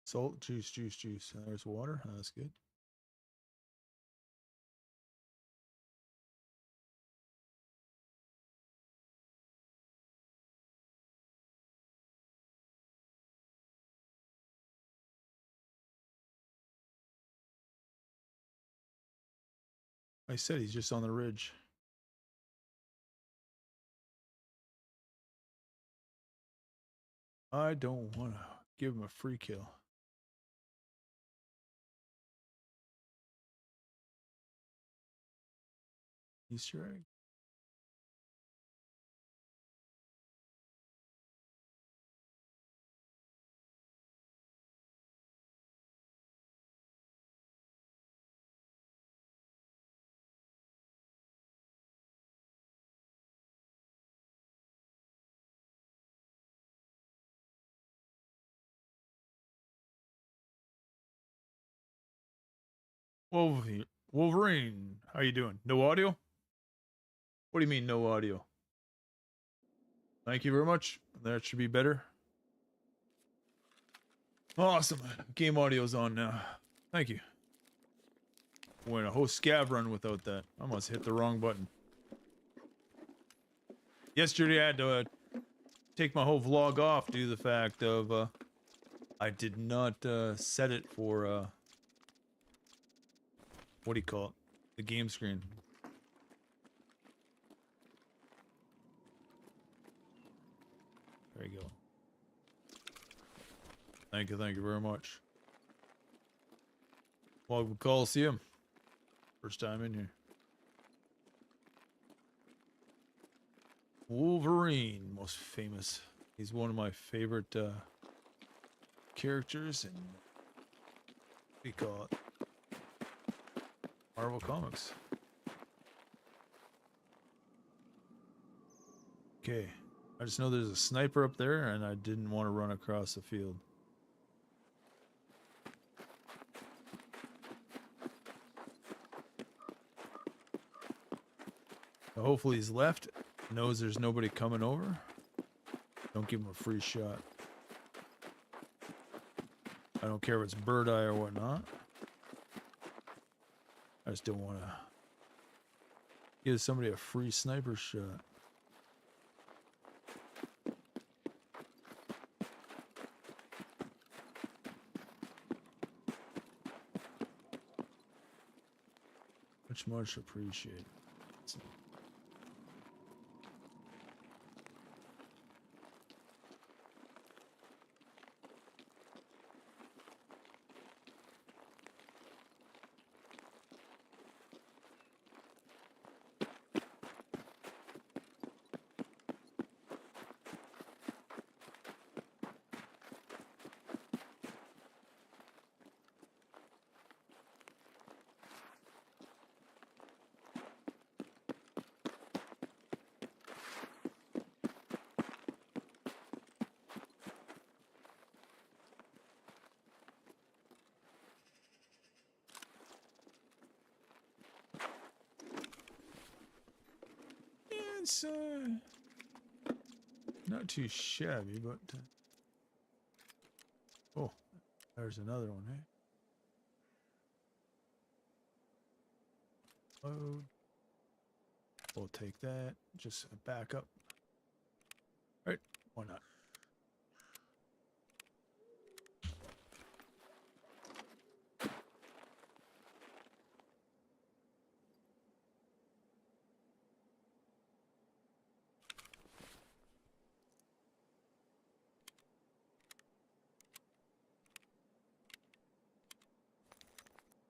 S1: Salt, juice, juice, juice. There's water. That's good. I said he's just on the ridge. I don't want to give him a free kill. Easter egg. Wolverine, how you doing? No audio? What do you mean no audio? Thank you very much. That should be better. Awesome. Game audio's on now. Thank you. Went a whole scav run without that. I must hit the wrong button. Yesterday I had to take my whole vlog off due to the fact of I did not set it for what do you call it? The game screen. There you go. Thank you very much. Welcome to Coliseum. First time in here. Wolverine, most famous. He's one of my favorite characters and we call it Marvel Comics. Okay, I just know there's a sniper up there and I didn't want to run across the field. Hopefully he's left, knows there's nobody coming over. Don't give him a free shot. I don't care if it's bird eye or whatnot. I just don't want to give somebody a free sniper shot. Much appreciated. It's not too shabby, but oh, there's another one, eh? Oh, we'll take that. Just a backup. All right, why not?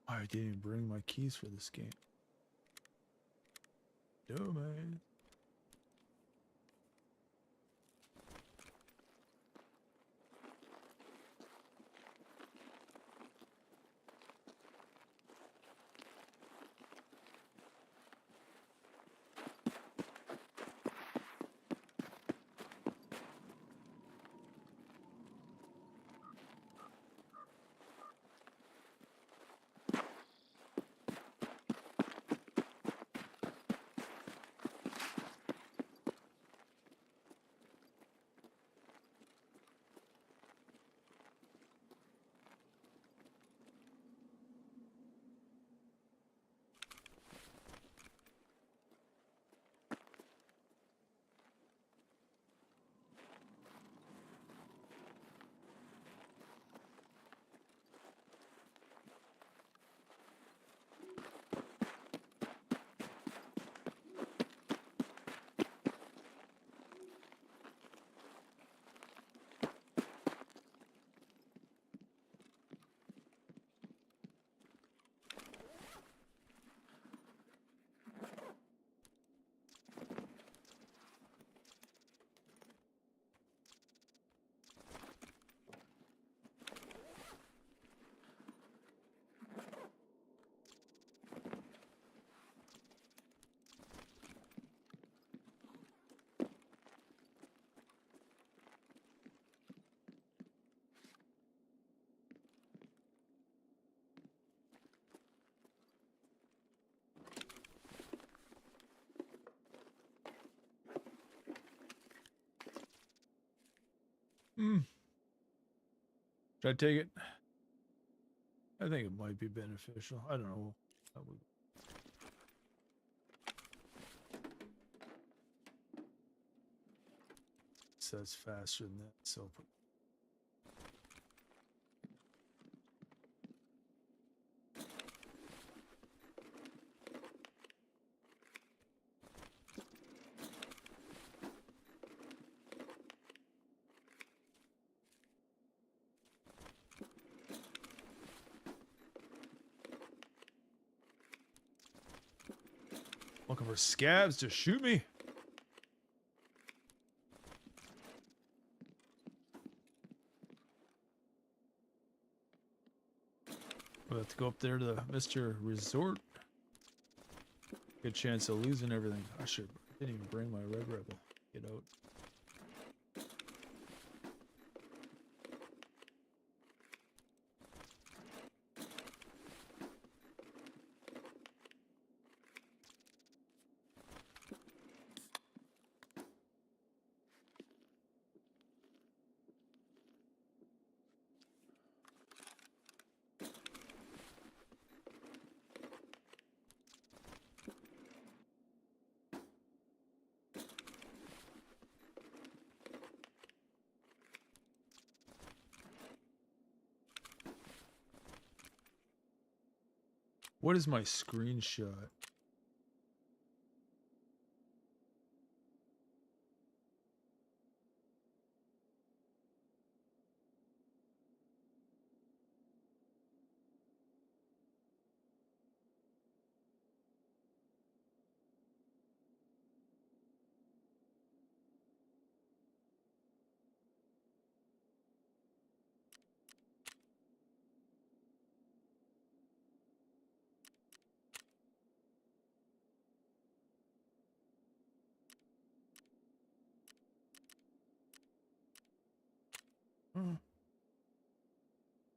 S1: I didn't even bring my keys for this game. Dumbass. Should I take it? I think it might be beneficial. I don't know. So that's faster than that. So looking for scabs to shoot me. We'll have to go up there to the Mr. Resort. Good chance of losing everything. I didn't even bring my Red Rebel. Get out. What is my screenshot?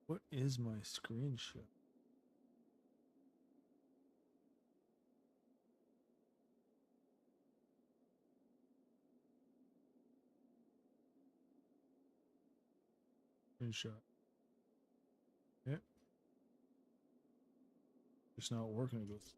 S1: What is my screenshot? Screenshot. Yep. It's not working. It goes.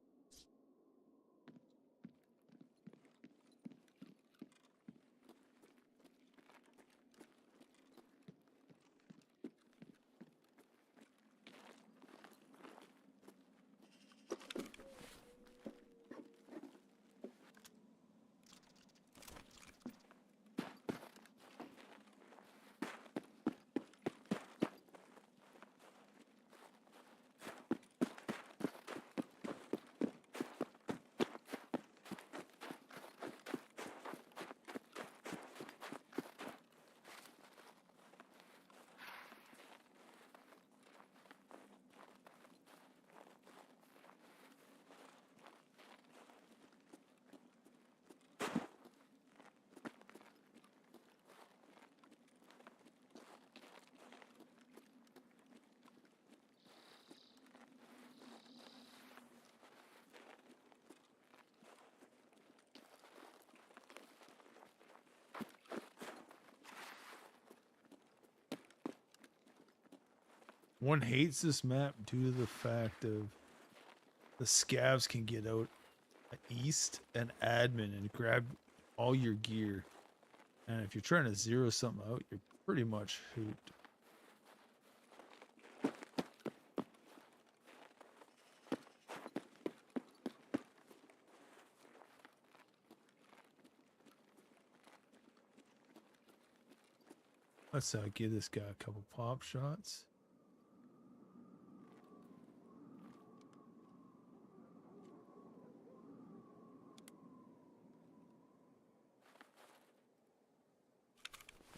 S1: One hates this map due to the fact of the scavs can get out east and admin and grab all your gear. And if you're trying to zero something out, you're pretty much hooped. Let's give this guy a couple pop shots.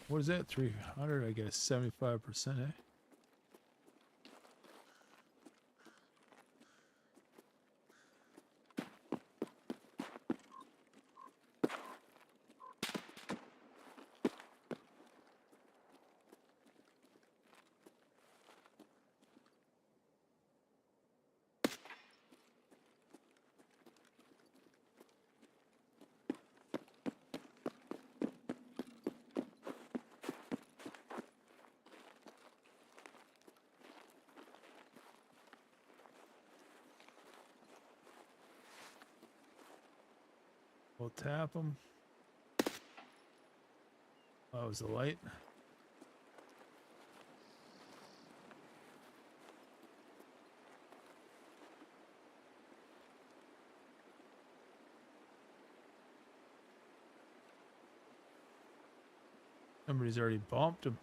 S1: What is that? 300, I guess. 75%, eh? We'll tap them. Oh, that was the light. Somebody's already bumped him.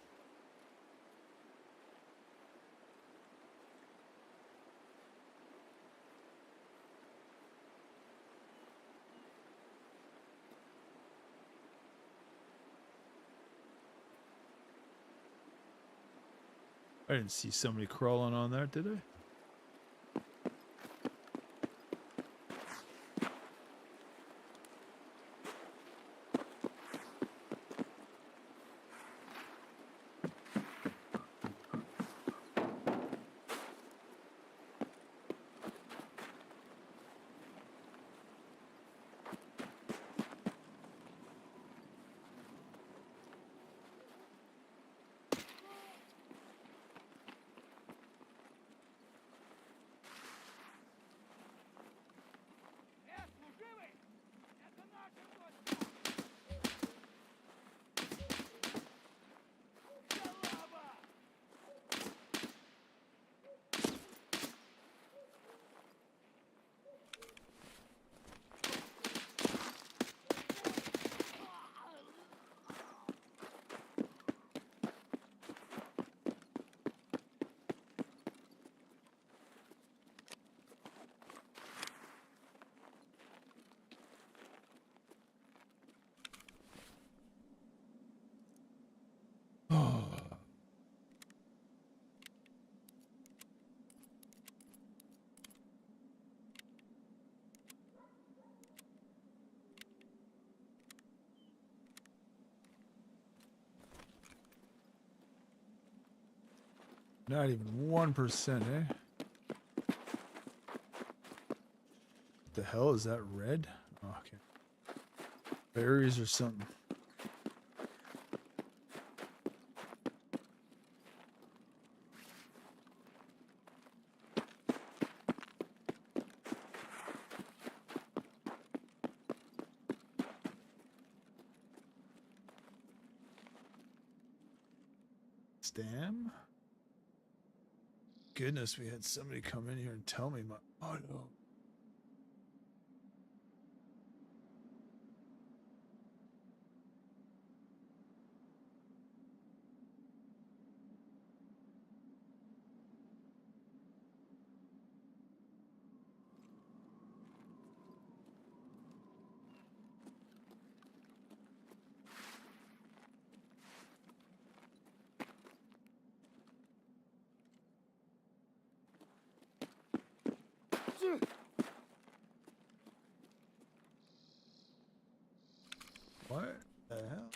S1: I didn't see somebody crawling on that, did I?
S2: Not even 1%, eh? What the hell is that red? Oh, okay. Berries or something. Stam? Goodness, we had somebody come in here and tell me my auto. What the hell?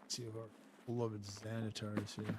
S2: Let's see if our beloved Xanatar is here.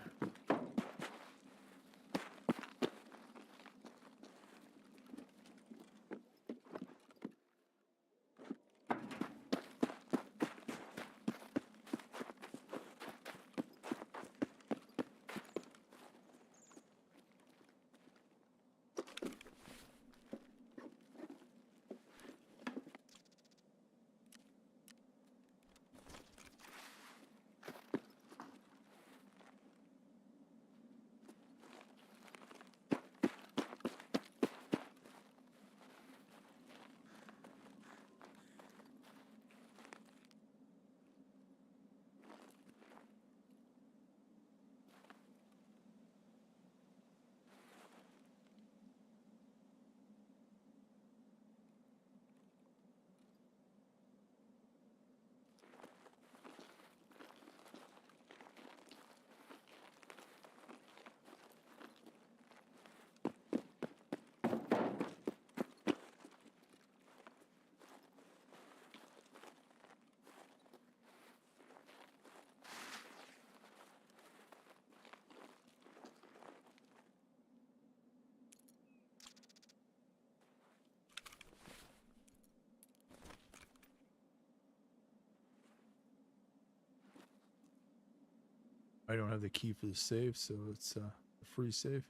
S2: I don't have the key for the safe, so it's a free safe.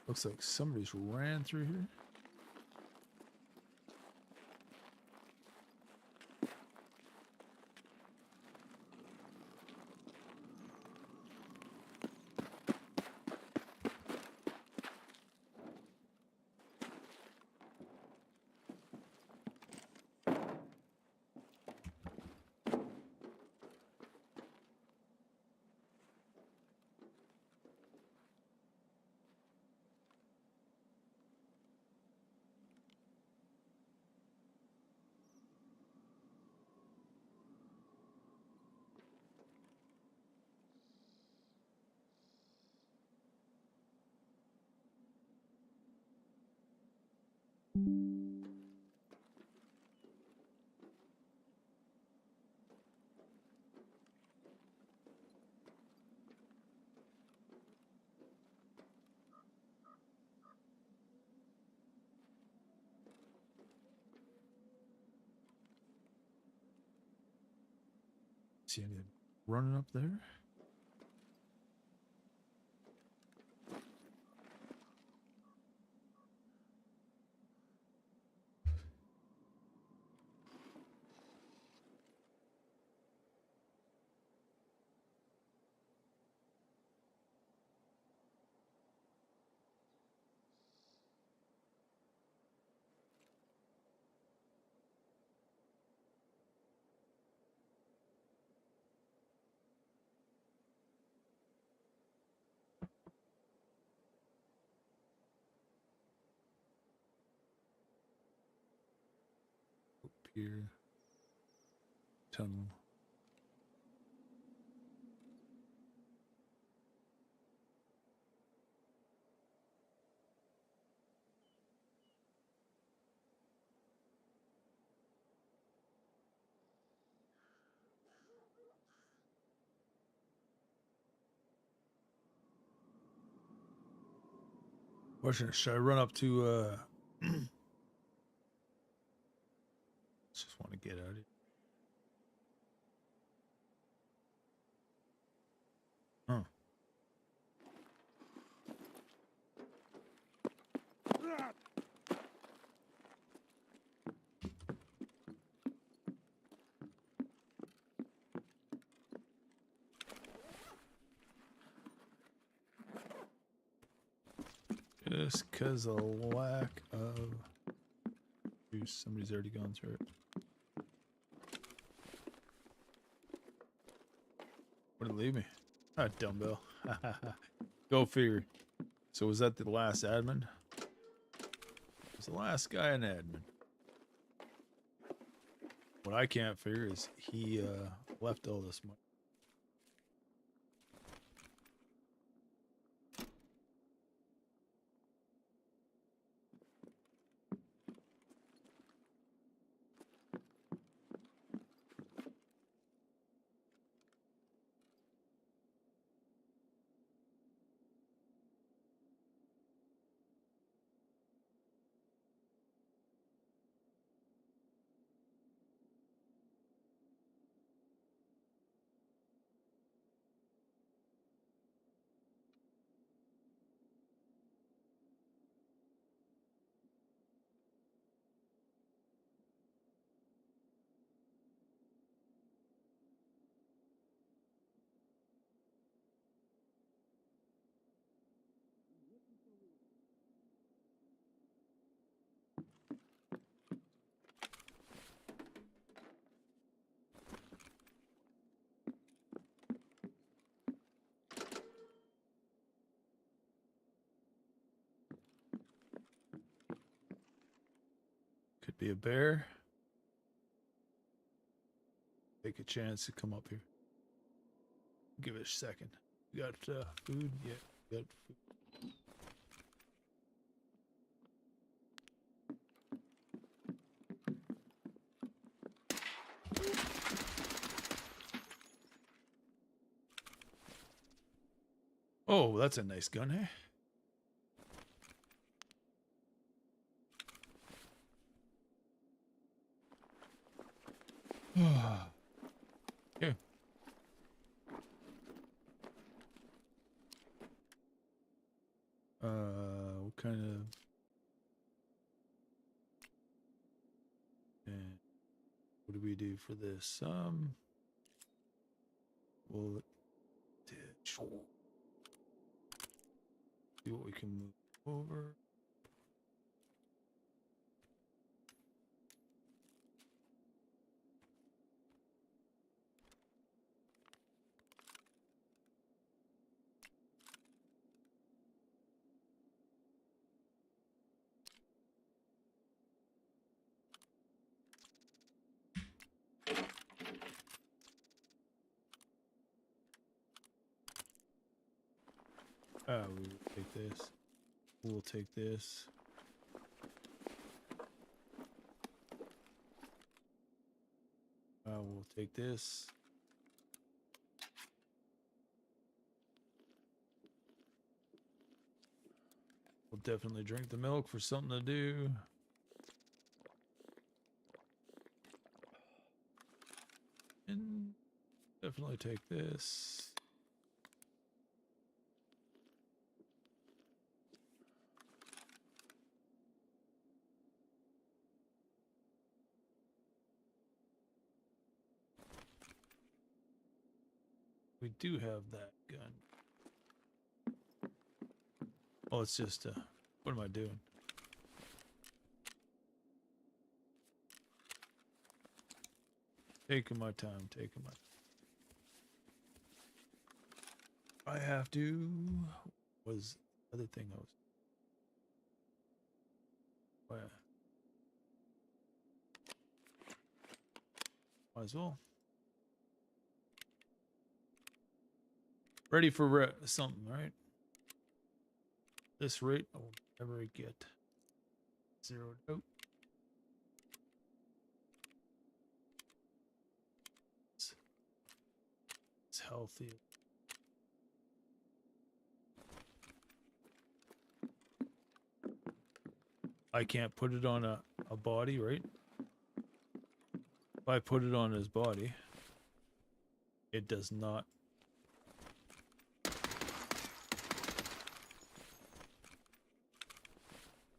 S2: Looks like somebody's ran through here. See anything running up there? here. Tunnel. Question, should I run up to just want to get out of here. Huh. Just because of lack of juice. Somebody's already gone through it. What did it leave me? Ah, dumbbell. Go figure. So was that the last admin? Was the last guy an admin? What I can't figure is he left all this money. Could be a bear. Take a chance to come up here. Give it a second. You got food? Yeah, you got food. Oh, that's a nice gun, hey? Okay. What kind of... And what do we do for this? We'll see what we can move over. We will take this. We'll take this. We'll take this. We'll definitely drink the milk for something to do. And definitely take this. We do have that gun. Oh, it's just, what am I doing? Taking my time, taking my... I have to... Was the other thing I was... Oh, yeah. Might as well. Ready for something, right? This rate, I will never get zeroed out. It's healthy. I can't put it on a body, right? If I put it on his body, it does not.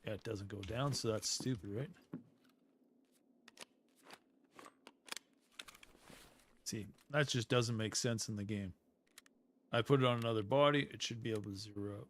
S2: Yeah, it doesn't go down, so that's stupid, right? See, that just doesn't make sense in the game. I put it on another body, it should be able to zero out.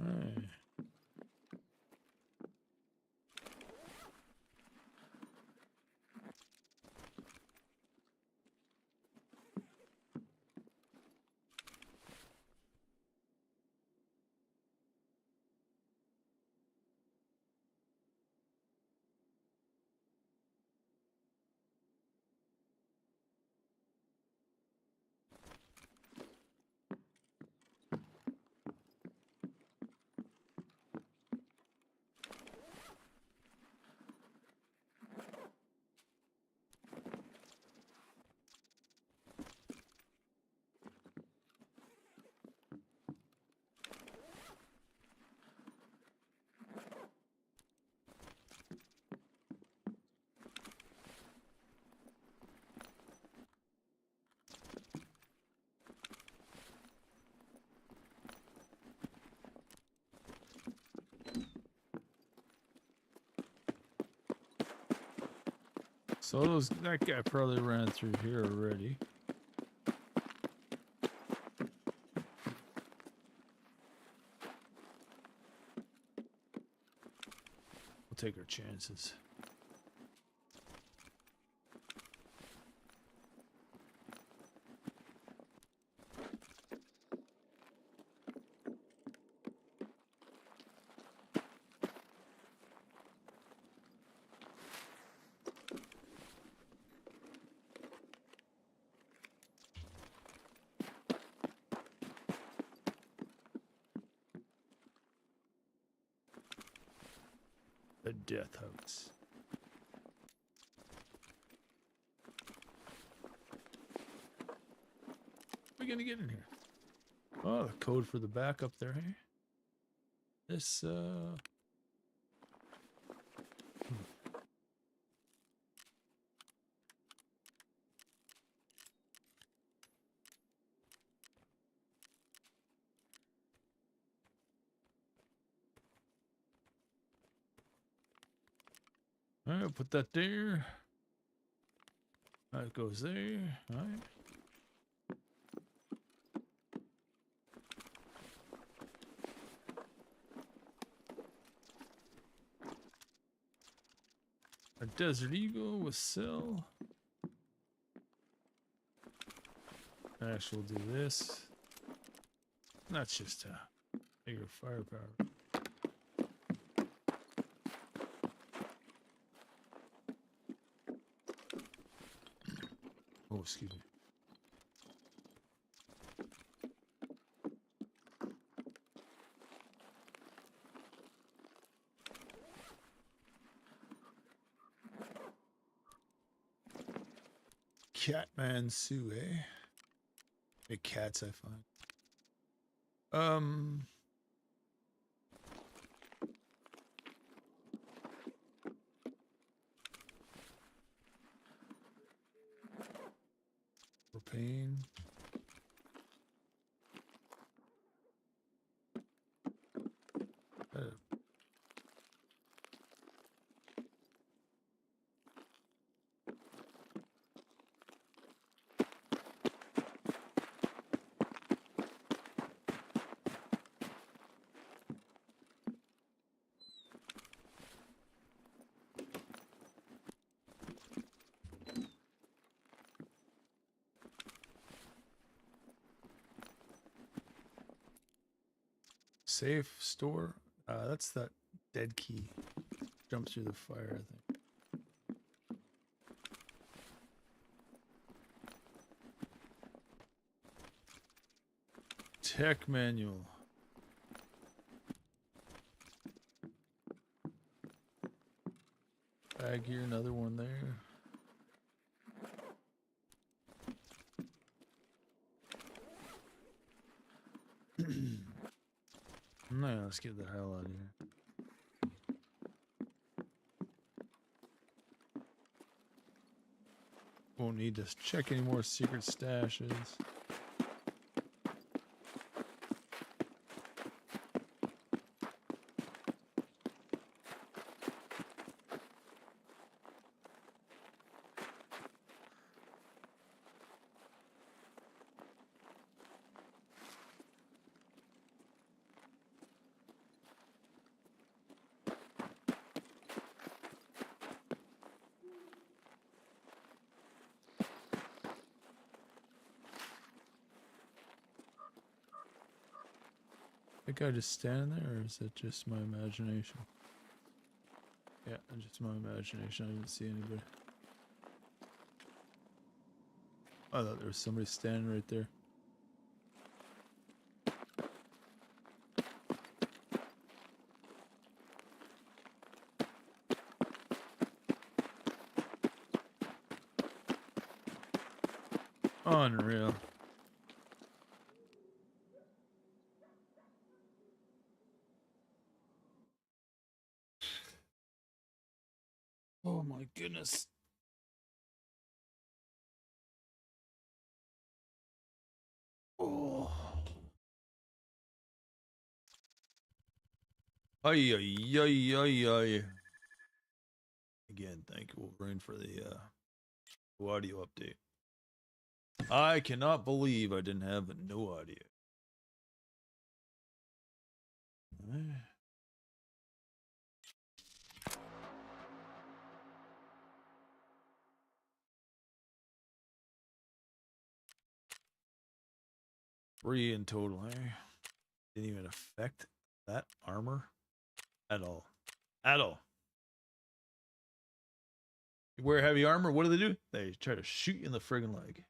S2: Alright. So that guy probably ran through here already. We'll take our chances. The death house. How are we gonna get in here? Oh, the code for the back up there, hey? This, Alright, I'll put that there. That goes there. Alright. A desert eagle with cell. Actually, we'll do this. That's just a bigger firepower. Oh, excuse me. Catman Sue, eh? Big cats, I find. Propane. Safe store. That's that dead key. Jump through the fire, I think. Tech manual. Bag here, another one there. No, let's get the hell out of here. Won't need to check any more secret stashes. That guy just standing there, or is it just my imagination? Yeah, just my imagination. I didn't see anybody. I thought there was somebody standing right there. Unreal. Oh my goodness. Oh. Ay, ay, ay, ay, ay. Again, thank you, Wolverine, for the audio update. I cannot believe I didn't have no audio. Three in total, eh? Didn't even affect that armor at all. At all. You wear heavy armor, what do? They try to shoot you in the friggin' leg.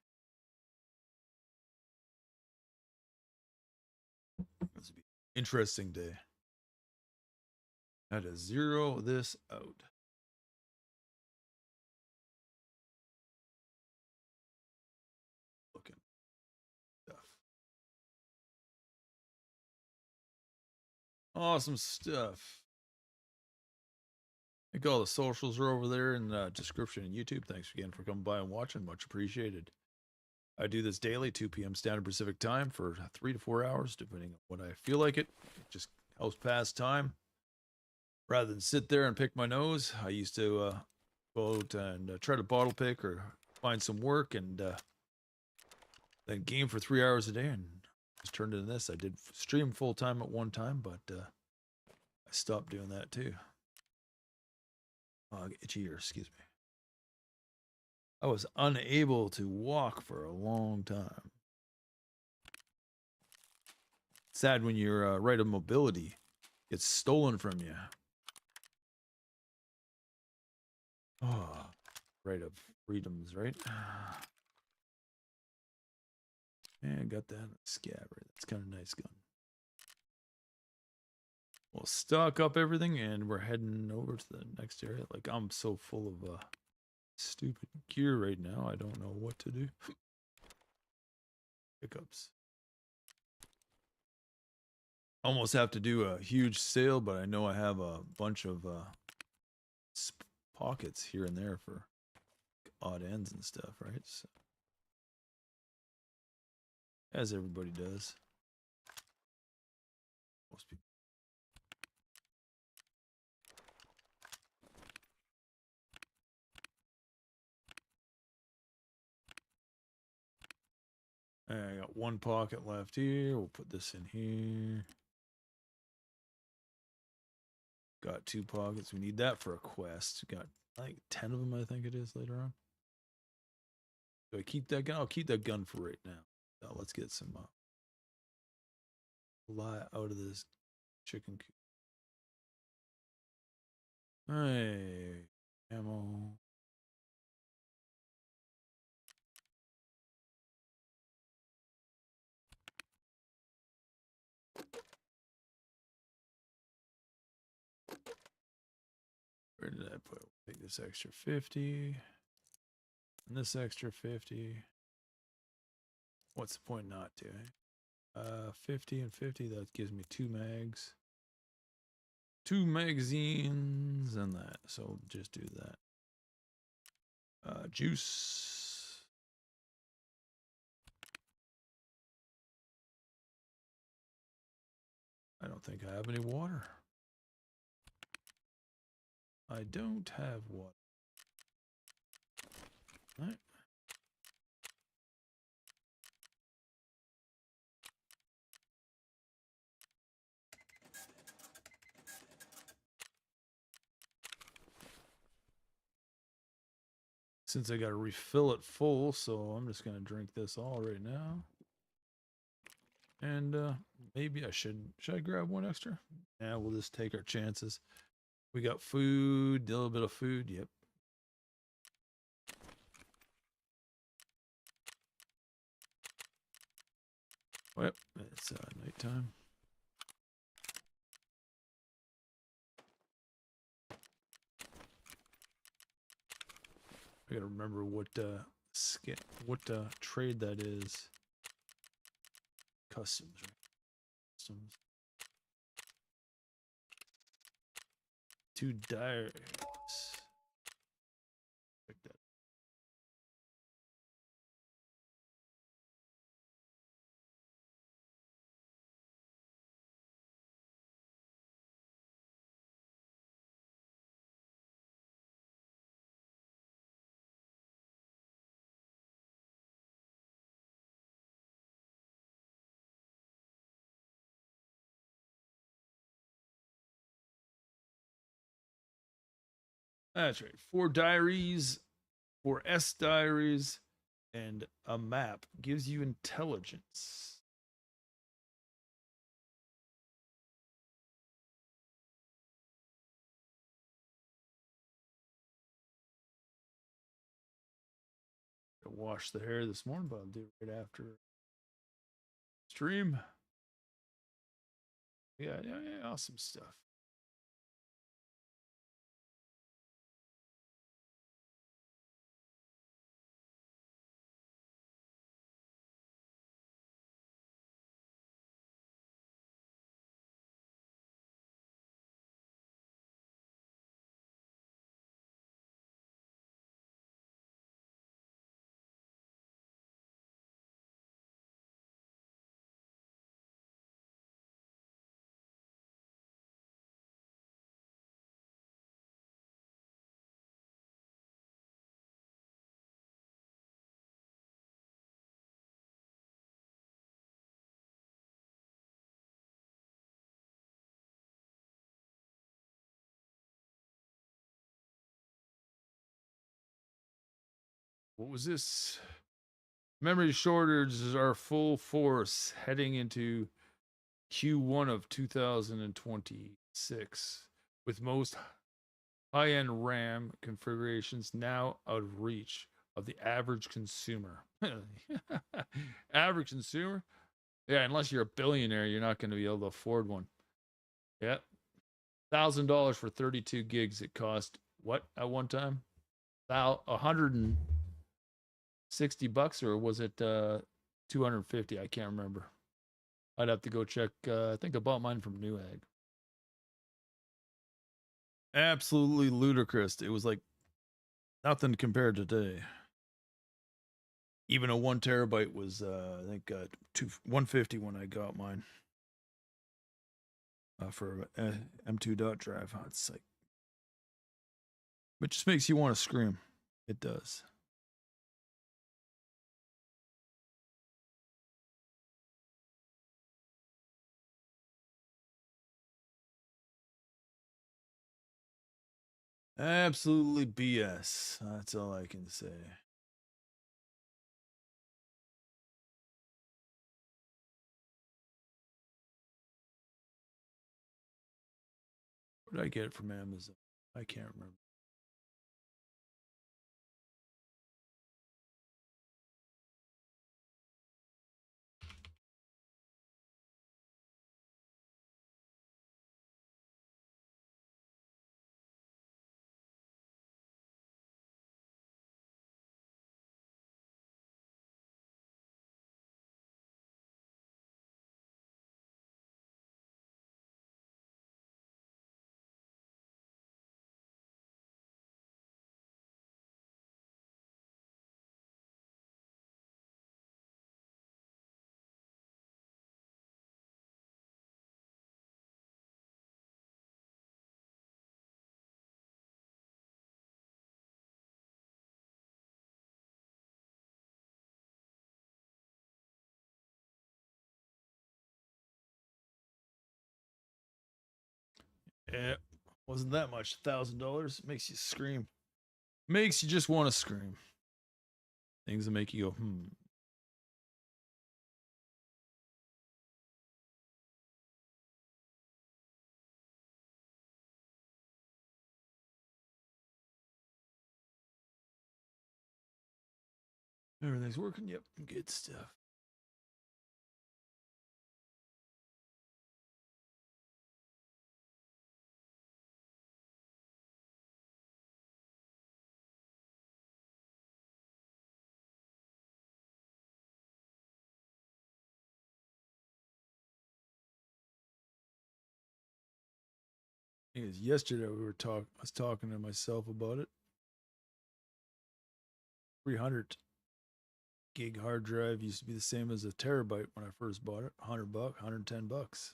S2: This will be an interesting day. I had to zero this out. Looking stuff. Awesome stuff. I think all the socials are over there in the description and YouTube. Thanks again for coming by and watching. Much appreciated. I do this daily, 2 p.m. Standard Pacific Time for 3 to 4 hours, depending on when I feel like it. It just helps pass time. Rather than sit there and pick my nose, I used to go out and try to bottle pick or find some work and then game for 3 hours a day and just turned into this. I did stream full time at one time, but I stopped doing that too. Itchy ear, excuse me. I was unable to walk for a long time. Sad when your right of mobility gets stolen from you. Oh, right of freedoms, right? Yeah, I got that scabbard. That's kind of a nice gun. We'll stock up everything and we're heading over to the next area. Like, I'm so full of stupid gear right now. I don't know what to do. Pickups. Almost have to do a huge sale, but I know I have a bunch of pockets here and there for odd ends and stuff, right? So, as everybody does. Most people. I got one pocket left here. We'll put this in here. Got 2 pockets. We need that for a quest. Got like 10 of them, I think it is, later on. Do I keep that gun? I'll keep that gun for right now. Now let's get some lie out of this chicken coop. Hey, ammo. Where did I put? Take this extra 50. And this extra 50. What's the point not to? 50 and 50, that gives me 2 mags. 2 magazines and that. So just do that. Juice. I don't think I have any water. I don't have water. All right. Since I got to refill it full, so I'm just going to drink this all right now. And maybe I shouldn't. Should I grab one extra? Yeah, we'll just take our chances. We got food, a little bit of food. Yep. Well, it's nighttime. I gotta remember what trade that is. Customs, right? Customs. 2 diaries. Check that. That's right. 4 diaries, 4 S diaries, and a map gives you intelligence. I washed the hair this morning, but I'll do it right after stream. Yeah, awesome stuff. What was this? Memory shortages are full force heading into Q1 of 2026, with most high-end RAM configurations now out of reach of the average consumer. Average consumer? Yeah, unless you're a billionaire, you're not going to be able to afford one. Yep. $1,000 for 32 gigs. It cost what at one time? $160, or was it 250? I can't remember. I'd have to go check. I think I bought mine from Newegg. Absolutely ludicrous. It was like nothing compared to today. Even a 1 terabyte was, I think, 150 when I got mine for M2 dot drive. It's like, it just makes you want to scream. It does. Absolutely BS. That's all I can say. Where did I get it from Amazon? I can't remember. Yeah, wasn't that much. $1,000 makes you scream. Makes you just want to scream. Things that make you go, hmm. Everything's working. Yep, good stuff. Because yesterday I was talking to myself about it. 300 gig hard drive used to be the same as a terabyte when I first bought it. $100, $110.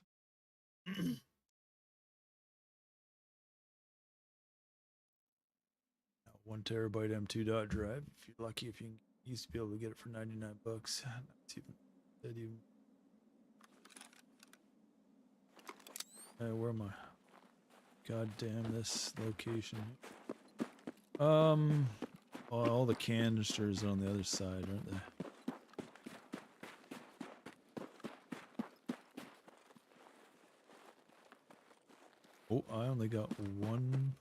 S2: 1 terabyte M2 dot drive. If you're lucky, if you used to be able to get it for $99. That's even that even. Where am I? God damn this location. All the canisters on the other side, aren't they? Oh, I only got one.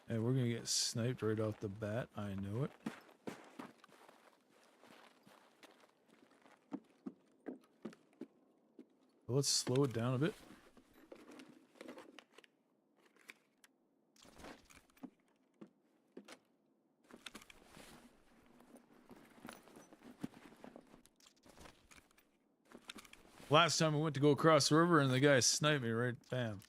S2: And we're gonna get sniped right off the bat. I know it. But let's slow it down a bit. Last time I went to go across the river and the guy sniped me right, bam.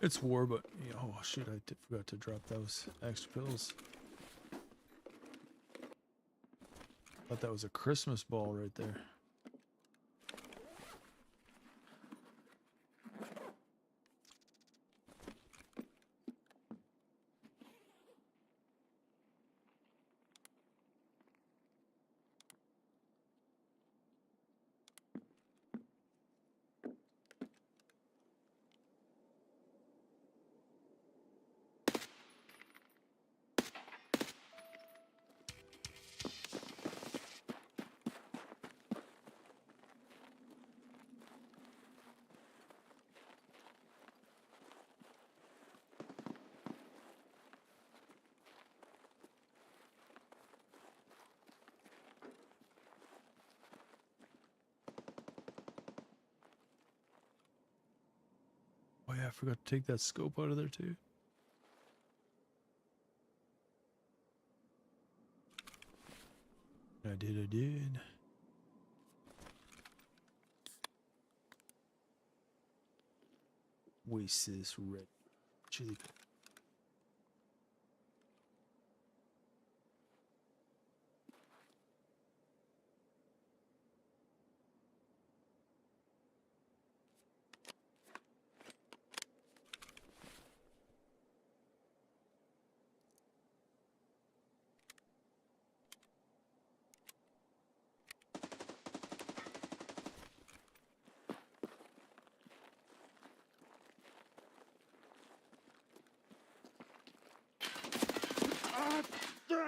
S2: It's war, but oh shit, I forgot to drop those extra pills. Thought that was a Christmas ball right there. Oh yeah, I forgot to take that scope out of there too. I did. Waste this red chili.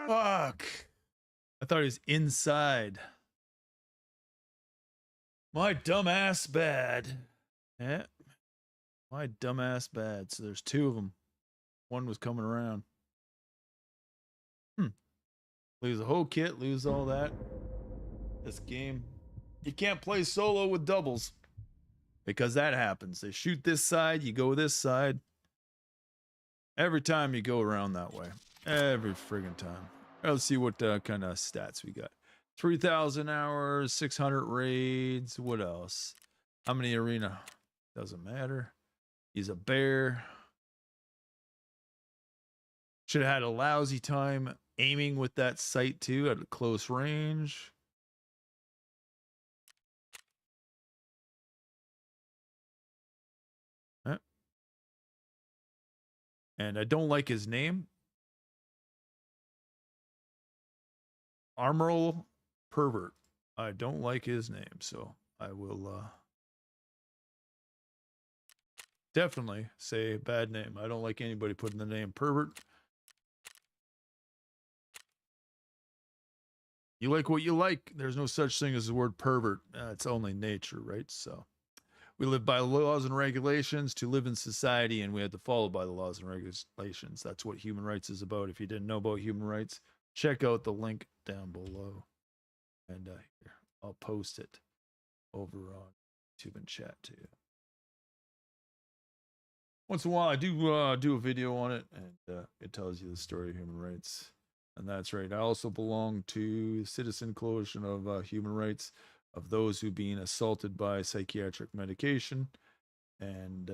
S2: Fuck. I thought he was inside. My dumbass bad. Yeah. My dumbass bad. So there's two of them. One was coming around. Lose the whole kit, lose all that. This game. You can't play solo with doubles. Because that happens. They shoot this side, you go this side. Every time you go around that way. Every friggin' time. Let's see what kind of stats we got. 3,000 hours, 600 raids. What else? How many arena? Doesn't matter. He's a bear. Should have had a lousy time aiming with that sight too at a close range. And I don't like his name. Armoral Pervert. I don't like his name, so I will definitely say bad name. I don't like anybody putting the name Pervert. You like what you like. There's no such thing as the word pervert. It's only nature, right? So we live by laws and regulations to live in society, and we have to follow by the laws and regulations. That's what human rights is about. If you didn't know about human rights, check out the link down below. And here, I'll post it over on YouTube and chat too. Once in a while, I do a video on it, and it tells you the story of human rights. And that's right. I also belong to the Citizen Coalition of Human Rights of those who being assaulted by psychiatric medication. And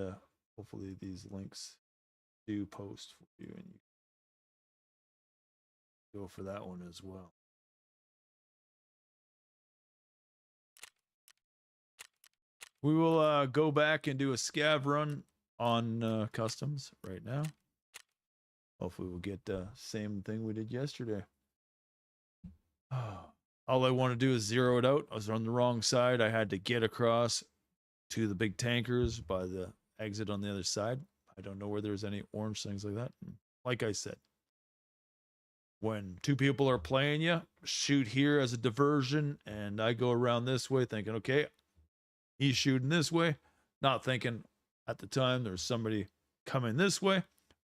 S2: hopefully these links do post for you, and you go for that one as well. We will go back and do a scav run on customs right now. Hopefully we'll get the same thing we did yesterday. All I want to do is zero it out. I was on the wrong side. I had to get across to the big tankers by the exit on the other side. I don't know where there's any orange things like that. Like I said, when two people are playing you, shoot here as a diversion, and I go around this way thinking, okay, he's shooting this way, not thinking at the time there's somebody coming this way.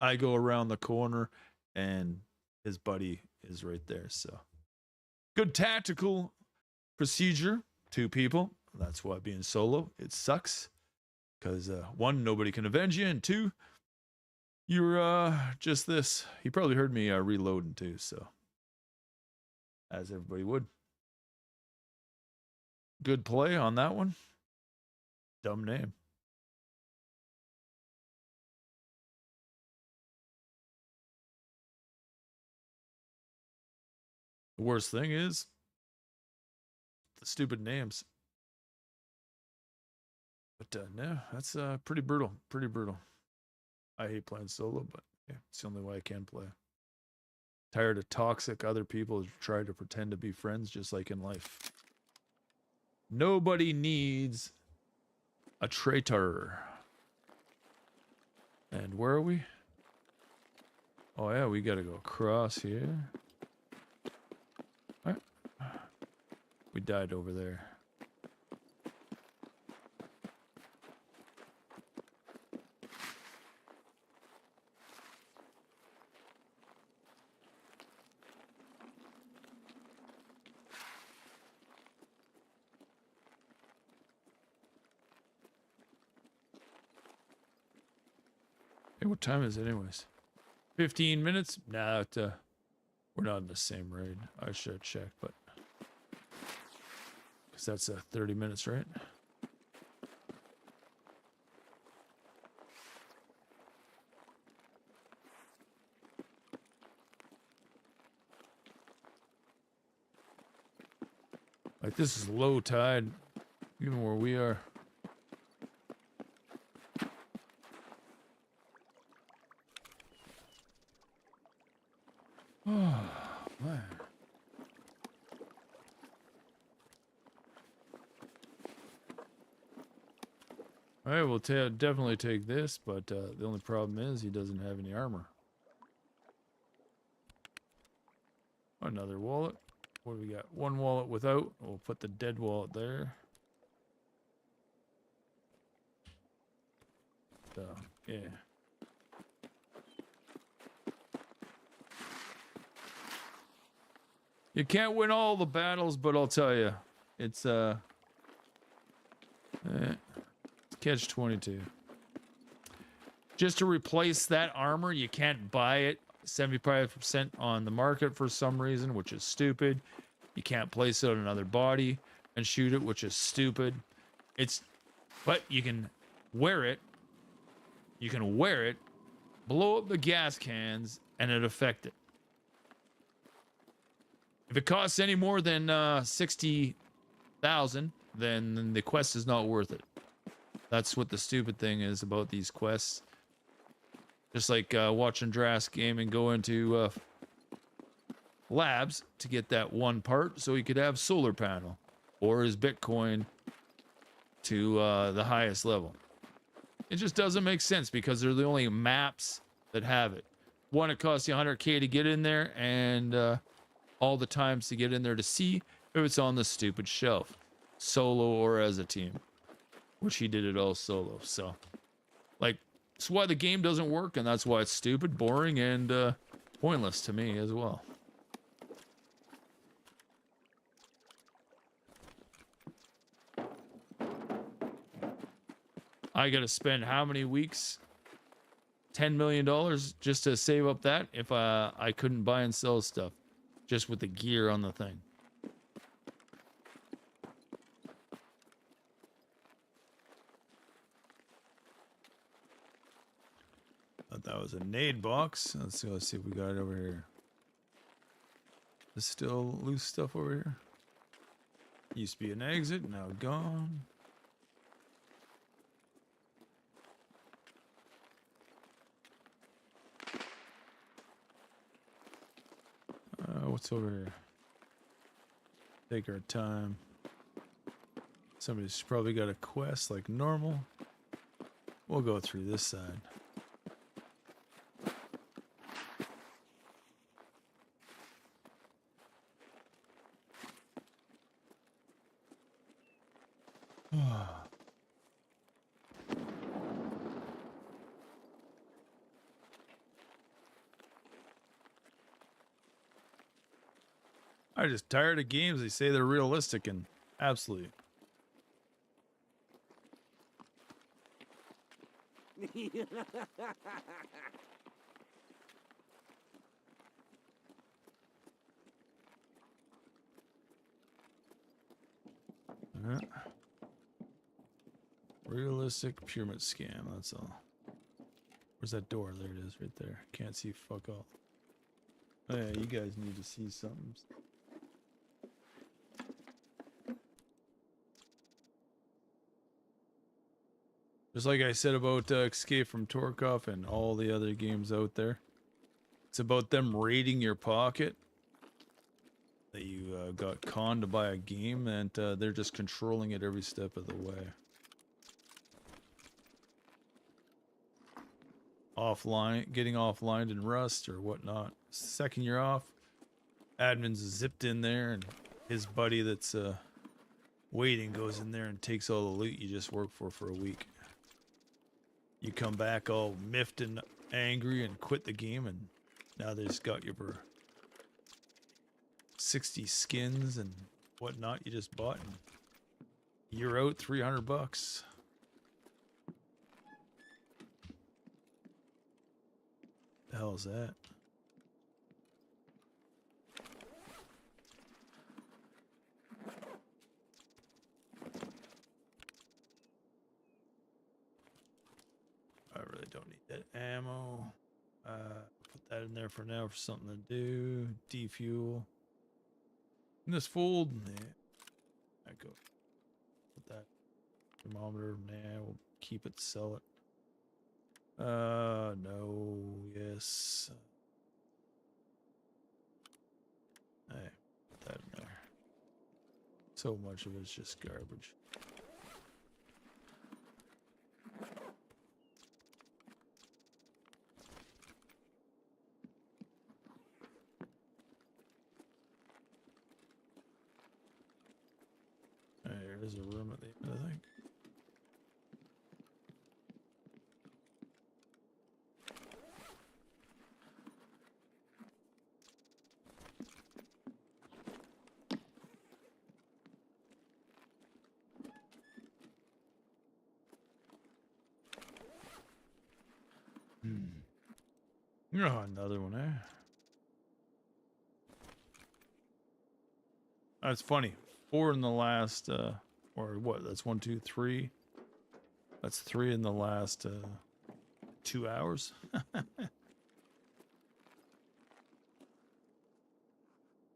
S2: I go around the corner and his buddy is right there. So good tactical procedure. Two people. That's why being solo, it sucks. Because one, nobody can avenge you. And two, you're just this. He probably heard me reloading too. So as everybody would. Good play on that one. Dumb name. The worst thing is the stupid names. But no, that's pretty brutal. Pretty brutal. I hate playing solo, but yeah, it's the only way I can play. Tired of toxic other people who try to pretend to be friends, just like in life. Nobody needs a traitor. And where are we? Oh yeah, we gotta go across here. What? We died over there. Hey, what time is it anyways? 15 minutes? Nah, we're not in the same raid. I should check, but... Because that's 30 minutes, right? Like, this is low tide, even where we are. Oh, man. All right, we'll definitely take this, but the only problem is he doesn't have any armor.
S1: Another wallet. What do we got? One wallet without. We'll put the dead wallet there. So, yeah. You can't win all the battles, but I'll tell you, it's catch 22. Just to replace that armor, you can't buy it 75% on the market for some reason, which is stupid. You can't place it on another body and shoot it, which is stupid. But you can wear it. You can wear it, blow up the gas cans, and it affect it. If it costs any more than 60,000, then the quest is not worth it. That's what the stupid thing is about these quests. Just like watching Drask Gaming go into labs to get that one part so he could have solar panel or his Bitcoin to the highest level. It just doesn't make sense because they're the only maps that have it. One, it costs you 100K to get in there, and all the times to get in there to see if it's on the stupid shelf, solo or as a team, which he did it all solo. So, like, that's why the game doesn't work, and that's why it's stupid, boring, and pointless to me as well. I gotta spend how many weeks? $10 million just to save up that if I couldn't buy and sell stuff just with the gear on the thing.
S2: Thought that was a nade box. Let's see if we got it over here. There's still loose stuff over here. Used to be an exit, now gone. What's over here? Take our time. Somebody's probably got a quest like normal. We'll go through this side. I'm just tired of games. They say they're realistic and absolutely. Realistic pyramid scam. That's all. Where's that door? There it is, right there. Can't see fuck all. Oh yeah, you guys need to see something. Just like I said about Escape from Tarkov and all the other games out there, it's about them raiding your pocket. That you got conned to buy a game, and they're just controlling it every step of the way. Offline, getting offline in Rust or whatnot. Second you're off, admin's zipped in there, and his buddy that's waiting goes in there and takes all the loot you just worked for a week. You come back all miffed and angry and quit the game, and now they just got you for 60 skins and whatnot you just bought, and you're out $300. The hell is that? I really don't need that ammo. Put that in there for now for something to do. Defuel. In this fold, nah. I go. Put that thermometer. Nah, we'll keep it, sell it. No, yes. Hey, put that in there. So much of it's just garbage. There's a room at the end, I think. Oh, another one, eh? That's funny. 4 in the last, or what? That's 1, 2, 3. That's 3 in the last 2 hours.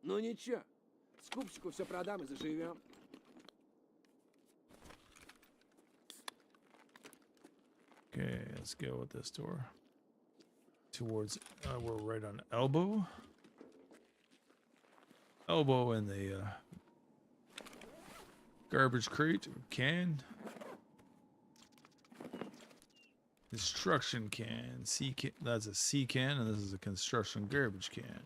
S3: Ну ничего, скупщику все продам и заживем.
S2: Okay, let's go with this door. Towards, we're right on elbow. Elbow in the garbage crate can. Construction can. C can. That's a C can, and this is a construction garbage can.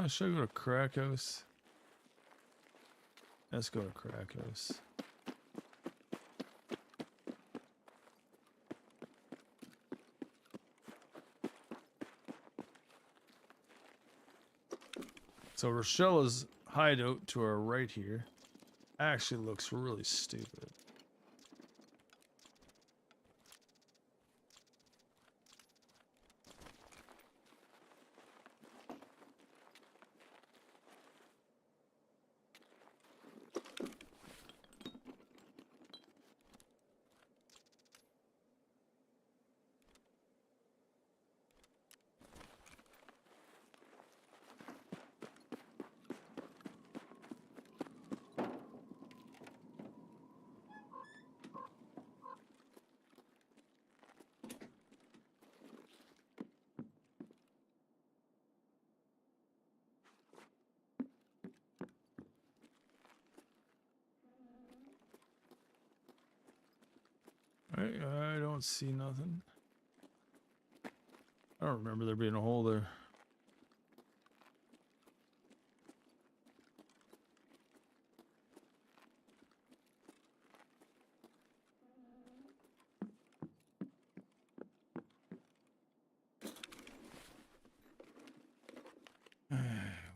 S2: Should I go to Crack House? Let's go to Crack House. So Rochelle's hideout to our right here actually looks really stupid. I don't see nothing. I don't remember there being a hole there.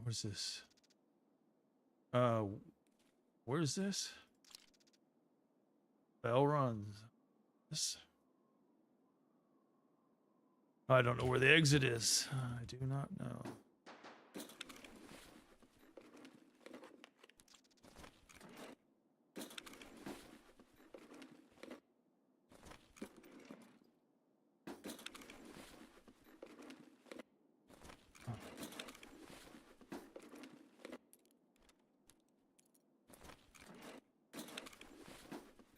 S2: Where's this? Where's this? Bell runs. This. I don't know where the exit is. I do not know.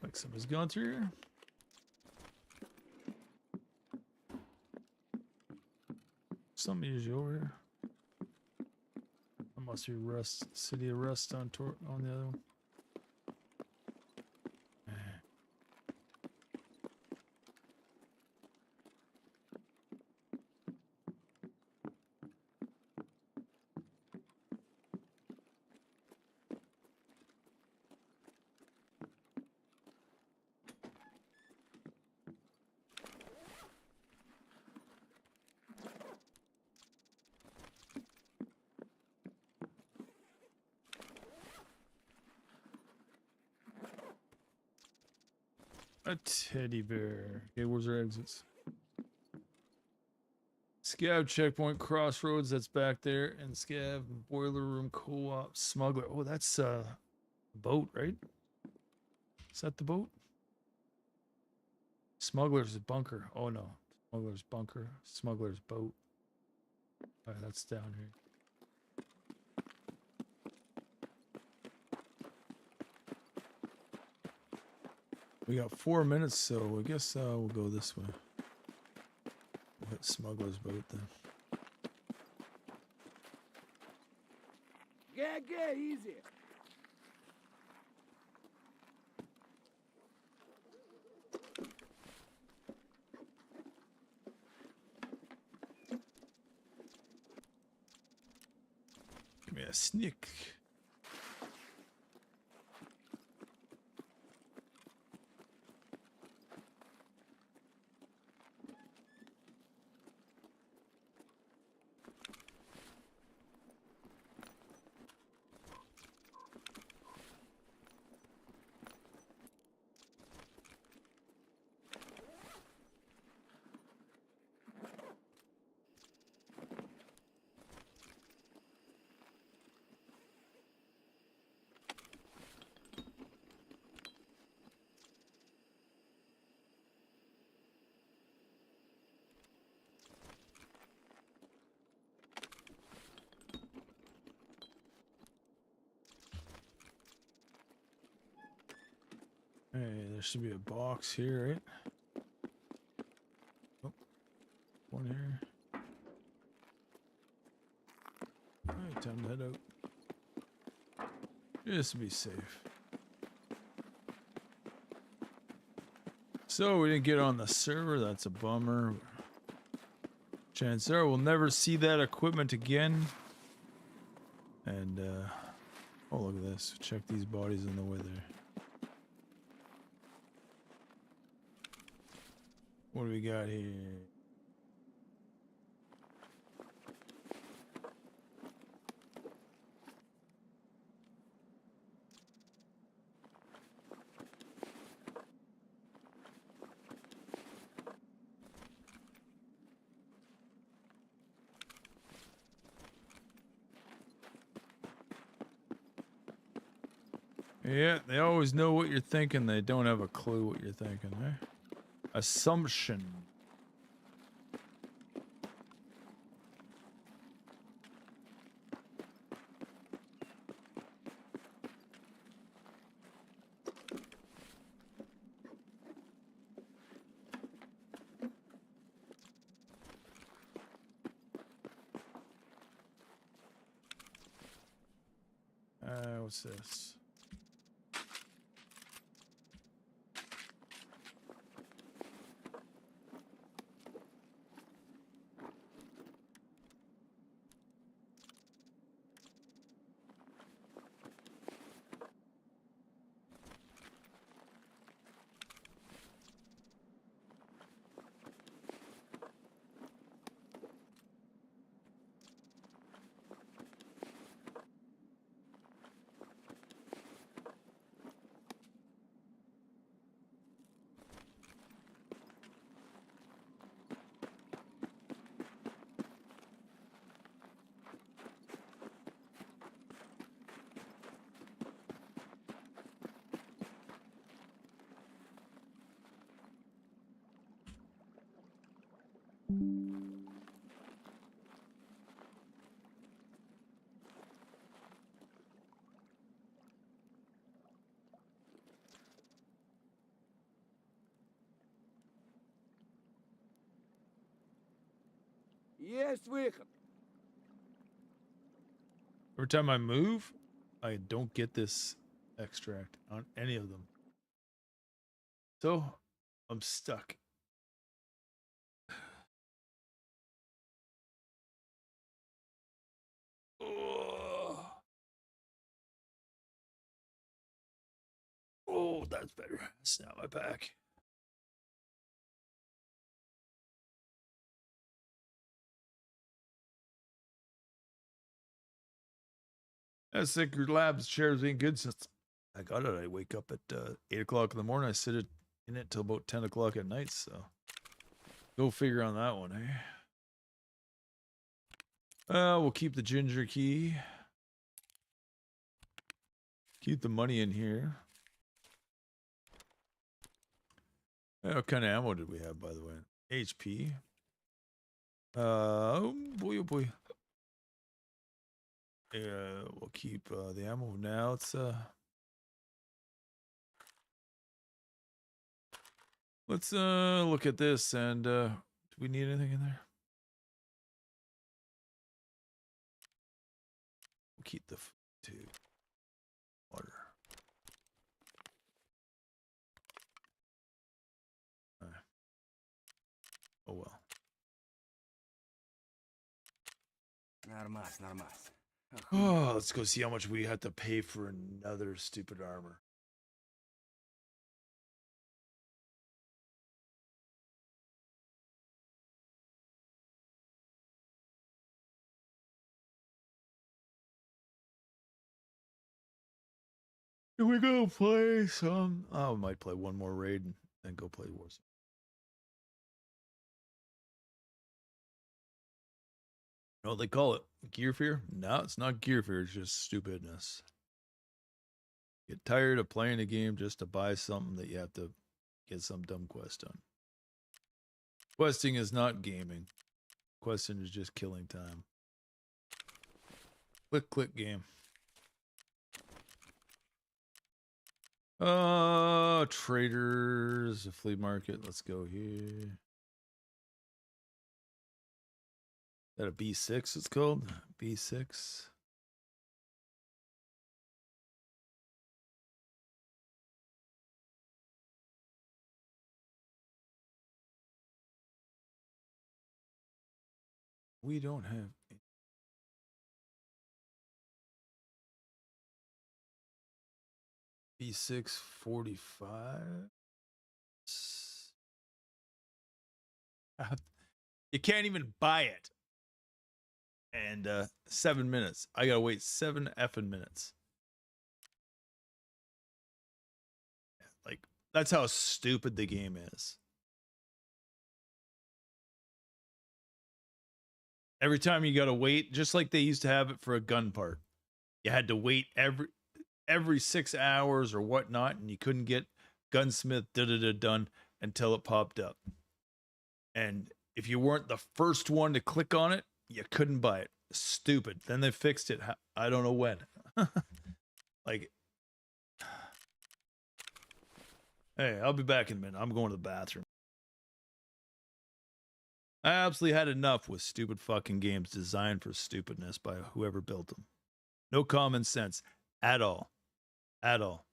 S2: Like somebody's gone through here. Something usually over here. That must be Rust, City of Rust on the other one. A teddy bear. Okay, where's our exits? Scav checkpoint crossroads, that's back there, and Scav boiler room co-op smuggler. Oh, that's boat, right? Is that the boat? Smuggler's bunker. Oh no, smuggler's bunker. Smuggler's boat. All right, that's down here. We got 4 minutes, so I guess we'll go this way. We'll hit Smuggler's boat then.
S3: Get easy.
S2: Yeah, sneak. Hey, there should be a box here, right? Oh, one here. Alright, time to head out. Just to be safe. So we didn't get on the server, that's a bummer. Chances are we'll never see that equipment again. And oh, look at this. Check these bodies in the way there. What do we got here? Yeah, they always know what you're thinking. They don't have a clue what you're thinking, eh? Assumption. What's this?
S3: Есть выход.
S2: Every time I move, I don't get this extract on any of them. So, I'm stuck. Oh, that's better. Snap my back. That Secret Labs chair's been good since I got it. I wake up at 8 o'clock in the morning. I sit in it till about 10 o'clock at night. So go figure on that one, eh? We'll keep the ginger key. Keep the money in here. What kind of ammo did we have, by the way? HP. Oh boy, oh boy. Yeah, we'll keep the ammo now. Let's look at this. And do we need anything in there? We'll keep the food too. Water. Oh well.
S3: Нормас, нормас.
S2: Oh, let's go see how much we have to pay for another stupid armor. Here we go play some. Oh, I might play one more raid and then go play Warzone. You know what they call it? Gear fear? No, it's not gear fear. It's just stupidness. Get tired of playing a game just to buy something that you have to get some dumb quest done. Questing is not gaming. Questing is just killing time. Click game. Traders, a flea market. Let's go here. Is that a B6 it's called? B6. We don't have B6 45. You can't even buy it. And 7 minutes. I gotta wait 7 effing minutes. Like, that's how stupid the game is. Every time you gotta wait, just like they used to have it for a gun part. You had to wait every 6 hours or whatnot, and you couldn't get gunsmith done until it popped up. And if you weren't the first one to click on it, you couldn't buy it. Stupid. Then they fixed it. I don't know when. Like, hey, I'll be back in a minute. I'm going to the bathroom. I absolutely had enough with stupid fucking games designed for stupidness by whoever built them. No common sense at all. At all.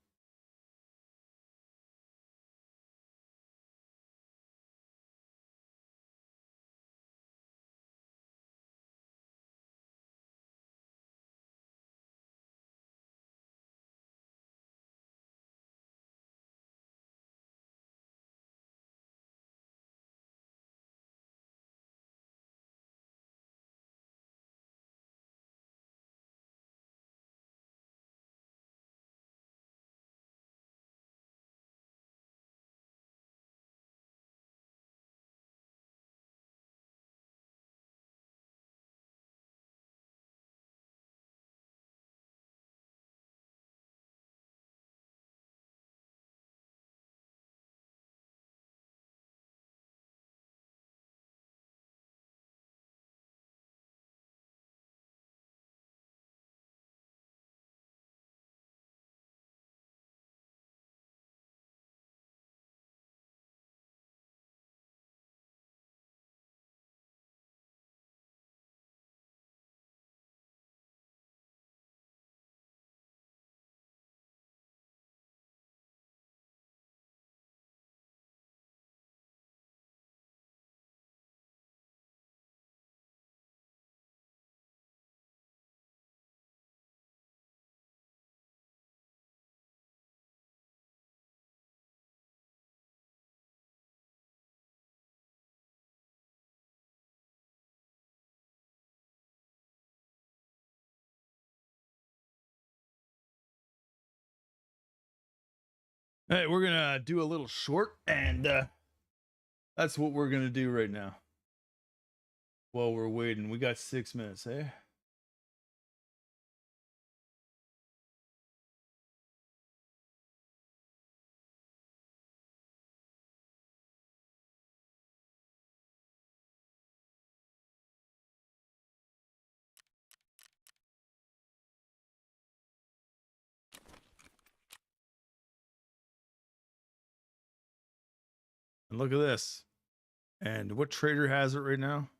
S2: Hey, we're gonna do a little short, and that's what we're gonna do right now. While we're waiting, we got 6 minutes, eh? And look at this. And what trader has it right now?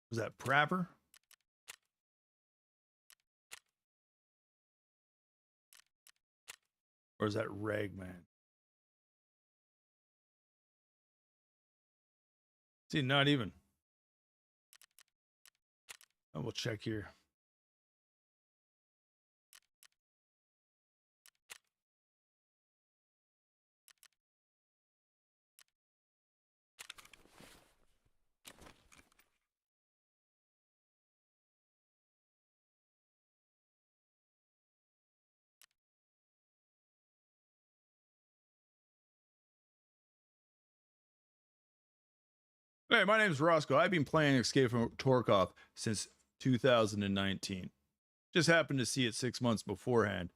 S2: Was that Prapper? Or is that Ragman? See, not even. And we'll check here. Hey, my name's Roscoe. I've been playing Escape from Tarkov since 2019. Just happened to see it 6 months beforehand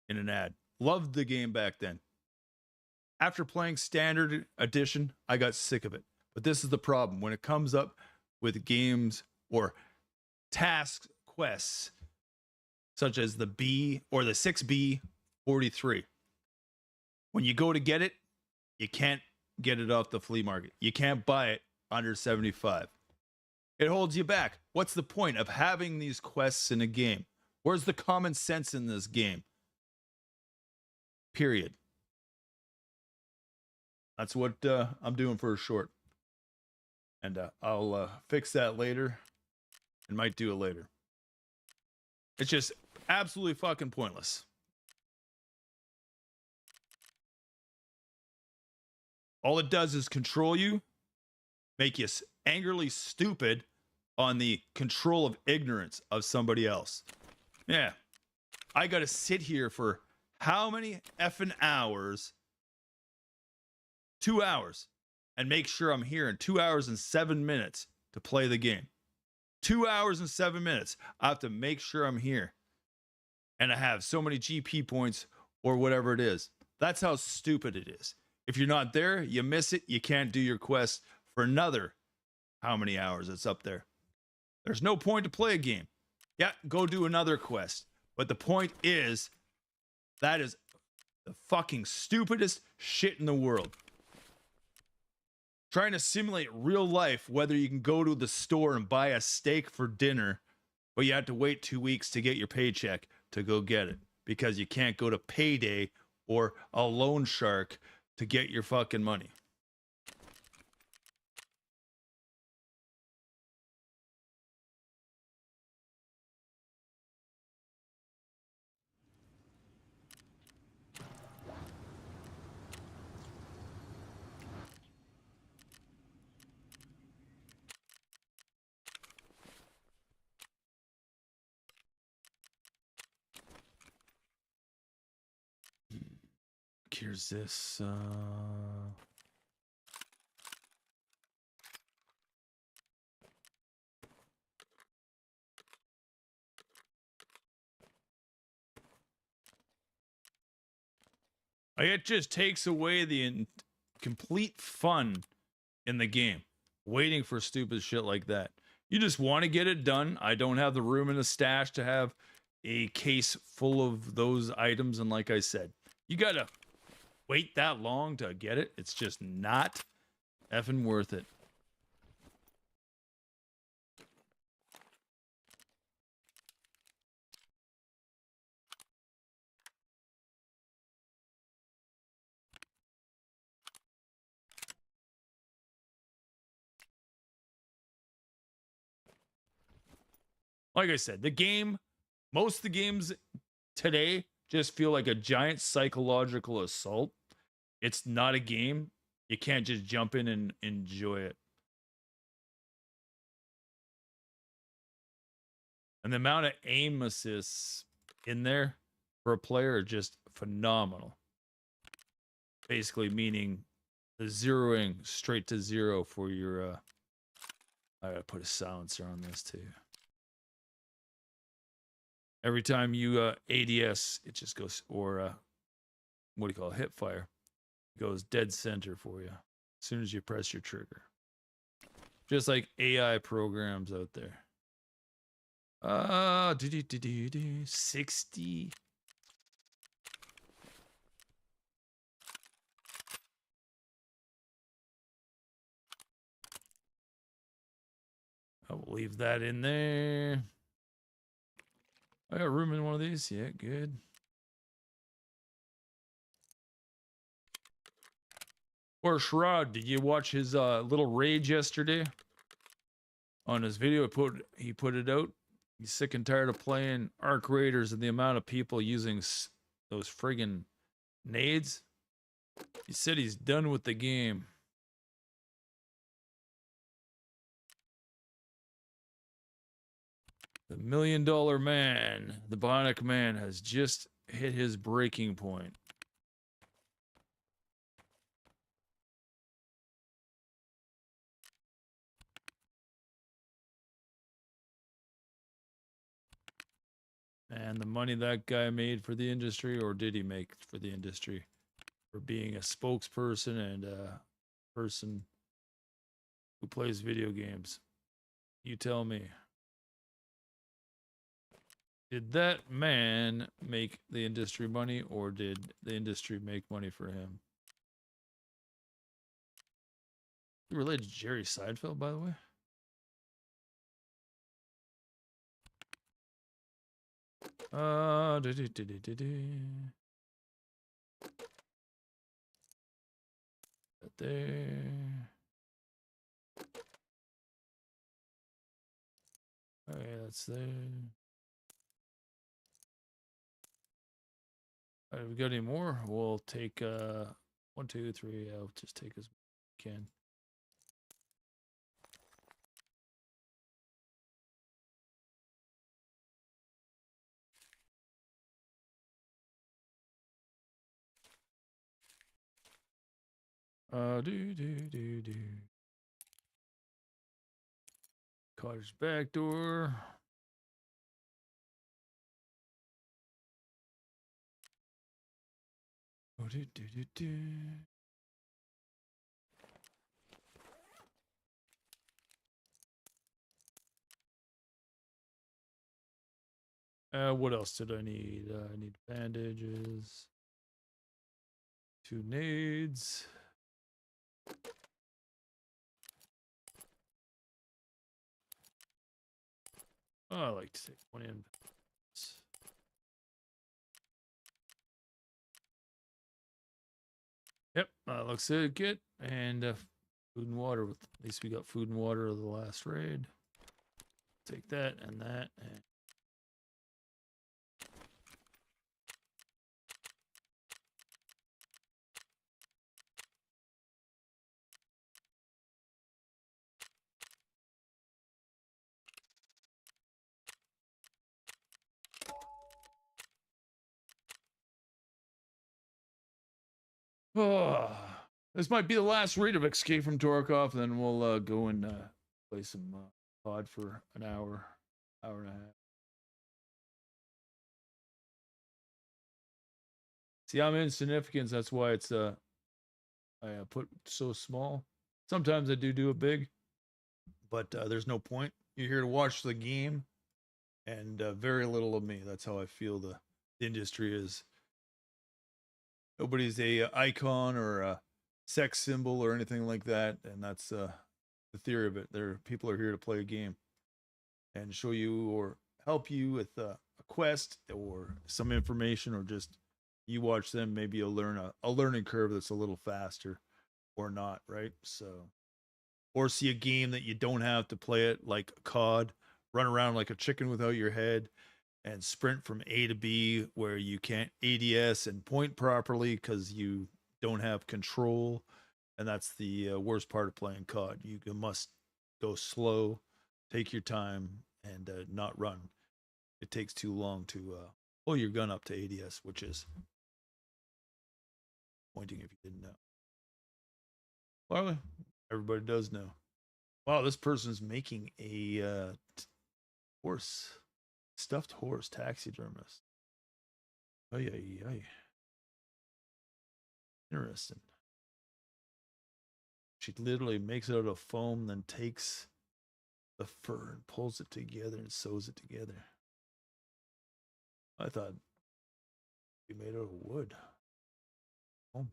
S2: in an ad. Loved the game back then. After playing Standard Edition, I got sick of it. But this is the problem. When it comes up with games or task quests, such as the B or the 6B 43, when you go to get it, you can't get it off the flea market. You can't buy it under 75. It holds you back. What's the point of having these quests in a game? Where's the common sense in this game? Period. That's what I'm doing for a short. And I'll fix that later and might do it later. It's just absolutely fucking pointless. All it does is control you, make you angrily stupid on the control of ignorance of somebody else. Yeah. I got to sit here for how many effing hours? 2 hours. And make sure I'm here in 2 hours and 7 minutes to play the game. 2 hours and 7 minutes. I have to make sure I'm here. And I have so many GP points or whatever it is. That's how stupid it is. If you're not there, you miss it. You can't do your quest for another how many hours it's up there. There's no point to play a game. Yeah, go do another quest. But the point is, that is the fucking stupidest shit in the world. Trying to simulate real life, whether you can go to the store and buy a steak for dinner, but you have to wait 2 weeks to get your paycheck to go get it because you can't go to Payday or a loan shark to get your fucking money. Here's this. It just takes away the complete fun in the game. Waiting for stupid shit like that. You just want to get it done. I don't have the room in the stash to have a case full of those items. And like I said, you got to wait that long to get it. It's just not effing worth it. Like I said, the game, most of the games today just feel like a giant psychological assault. It's not a game. You can't just jump in and enjoy it. And the amount of aim assists in there for a player are just phenomenal. Basically meaning the zeroing straight to zero for your I gotta put a silencer on this too. Every time you ADS, it just goes, or what do you call it, hip fire, it goes dead center for you as soon as you press your trigger. Just like AI programs out there. 60. I will leave that in there. I got room in one of these. Yeah, good. Or Shroud, did you watch his little rage yesterday? On his video, he put it out.
S1: He's sick and tired of playing Arc Raiders and the amount of people using those friggin' nades. He said he's done with the game. The $1 Million Man, the Bionic Man, has just hit his breaking point. And the money that guy made for the industry, or did he make for the industry, for being a spokesperson and a person who plays video games? You tell me. Did that man make the industry money, or did the industry make money for him? You related to Jerry Seinfeld, by the way? Right there. Okay, that's there. All right, we got any more? We'll take 1, 2, 3. I'll just take as we can. Do. Cottage back door. Do. What else did I need? I need bandages. 2 nades. Oh, I like to take 1 in. Yep, looks good. And food and water. At least we got food and water of the last raid. Take that and that. And oh, this might be the last raid of Escape from Tarkov. Then we'll go and play some pod for an hour, hour and a half. See, I'm insignificant. That's why it's I put so small. Sometimes I do it big, but there's no point. You're here to watch the game, and very little of me. That's how I feel the industry is. Nobody's a icon or a sex symbol or anything like that, and that's the theory of it. People are here to play a game and show you or help you with a quest or some information, or just you watch them. Maybe you'll learn a learning curve that's a little faster, or not, right? So, or see a game that you don't have to play it like COD, run around like a chicken without your head, and sprint from A to B where you can't ADS and point properly because you don't have control. And that's the worst part of playing COD. You must go slow, take your time, and not run. It takes too long to pull your gun up to ADS, which is pointing if you didn't know. Well, everybody does know. Wow, this person's making a horse. Stuffed horse taxidermist. Oh yeah. Interesting. She literally makes it out of foam, then takes the fur and pulls it together and sews it together. I thought he made it out of wood. Oh.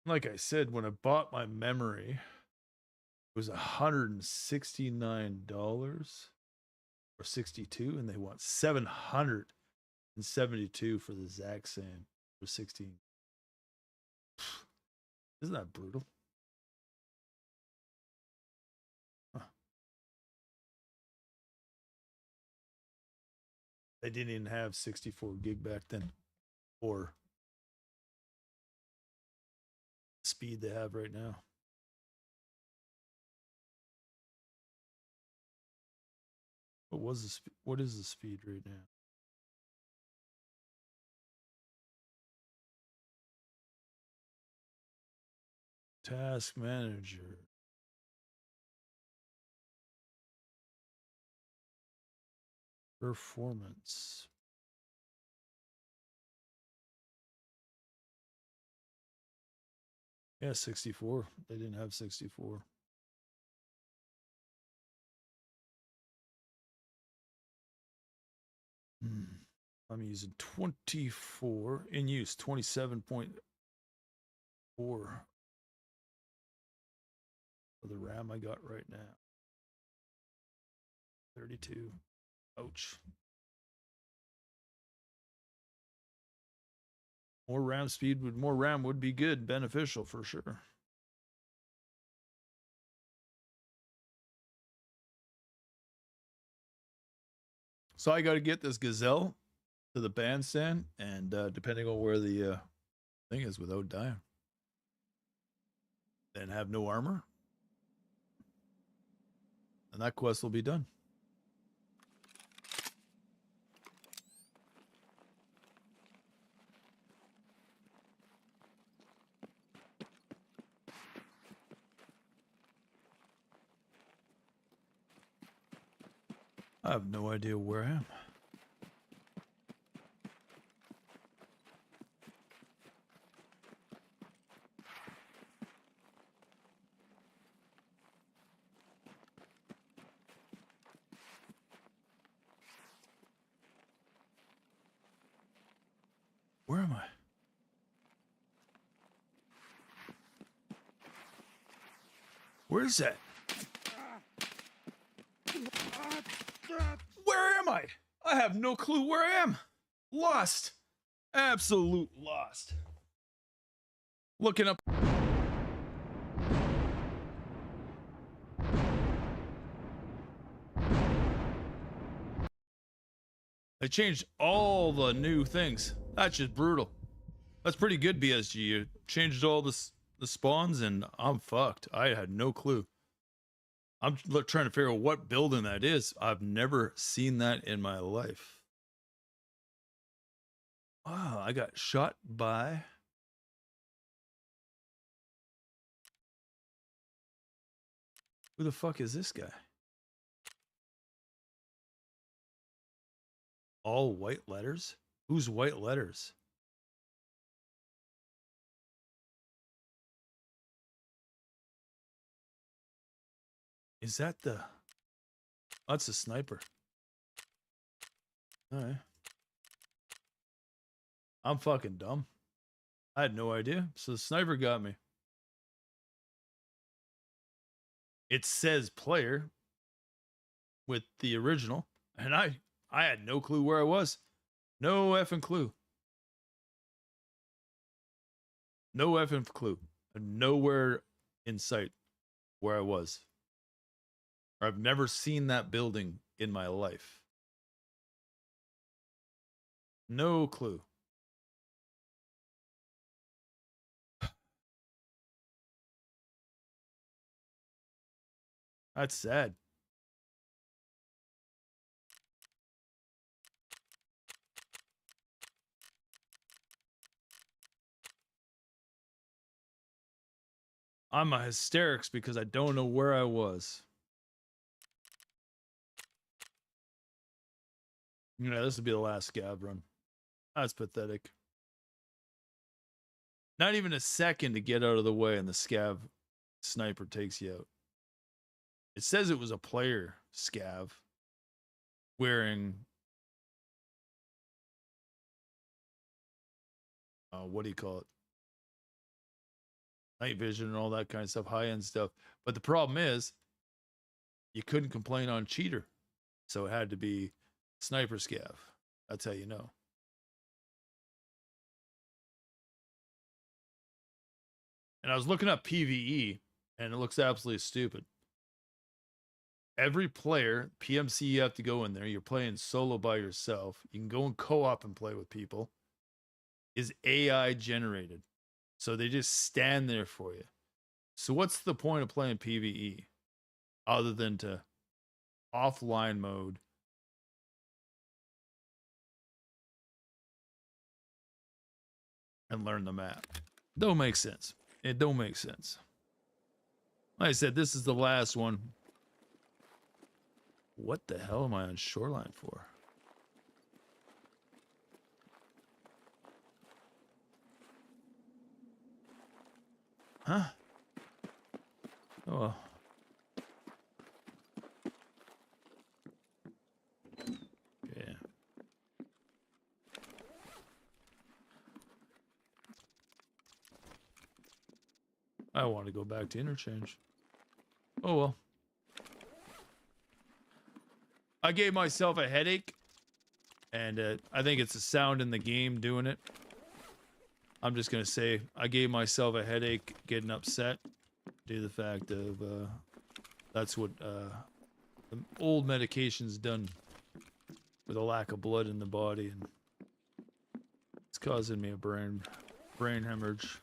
S2: Like I said, when I bought my memory, it was $169 or 62, and they want 772 for the Zaxxon for 16. Isn't that brutal? Huh. They didn't even have 64 gig back then, or speed they have right now. What is the speed right now? Task manager. Performance. Yeah, 64. They didn't have 64. I'm using 24 in use, 27.4 for the RAM I got right now. 32. Ouch. More RAM would be good, beneficial for sure. So I got to get this Gazelle to the bandstand, and depending on where the thing is, without dying, then have no armor, and that quest will be done. I have no idea where I am. Where am I? Where's that? Where am I? I have no clue where I am. Lost. Absolute lost. Looking up. They changed all the new things. That's just brutal. That's pretty good, BSG. You changed all the spawns, and I'm fucked. I had no clue. I'm trying to figure out what building that is. I've never seen that in my life. Wow, I got shot by... Who the fuck is this guy? All white letters? Who's white letters? Is that the... That's a sniper. All right. I'm fucking dumb. I had no idea. So the sniper got me. It says player with the original, and I had no clue where I was. No effing clue. No effing clue. Nowhere in sight where I was. Or I've never seen that building in my life. No clue. That's sad. I'm a hysterics because I don't know where I was. You know, this would be the last scav run. That's pathetic. Not even a second to get out of the way, and the scav sniper takes you out. It says it was a player scav wearing... what do you call it? night vision and all that kind of stuff, high end stuff. But the problem is, you couldn't complain on cheater, so it had to be sniper scav. That's how you know. And I was looking up PvE, and it looks absolutely stupid. Every player, PMC, you have to go in there. You're playing solo by yourself. You can go in co-op and play with people. Is AI generated. So they just stand there for you. So what's the point of playing PvE other than to offline mode and learn the map? Don't make sense. It don't make sense. Like I said, this is the last one. What the hell am I on shoreline for? Huh? Oh well. Yeah. I want to go back to interchange. Oh well. I gave myself a headache, and I think it's the sound in the game doing it. I'm just gonna say I gave myself a headache getting upset due to the fact of that's what the old medication's done with a lack of blood in the body, and it's causing me a brain hemorrhage.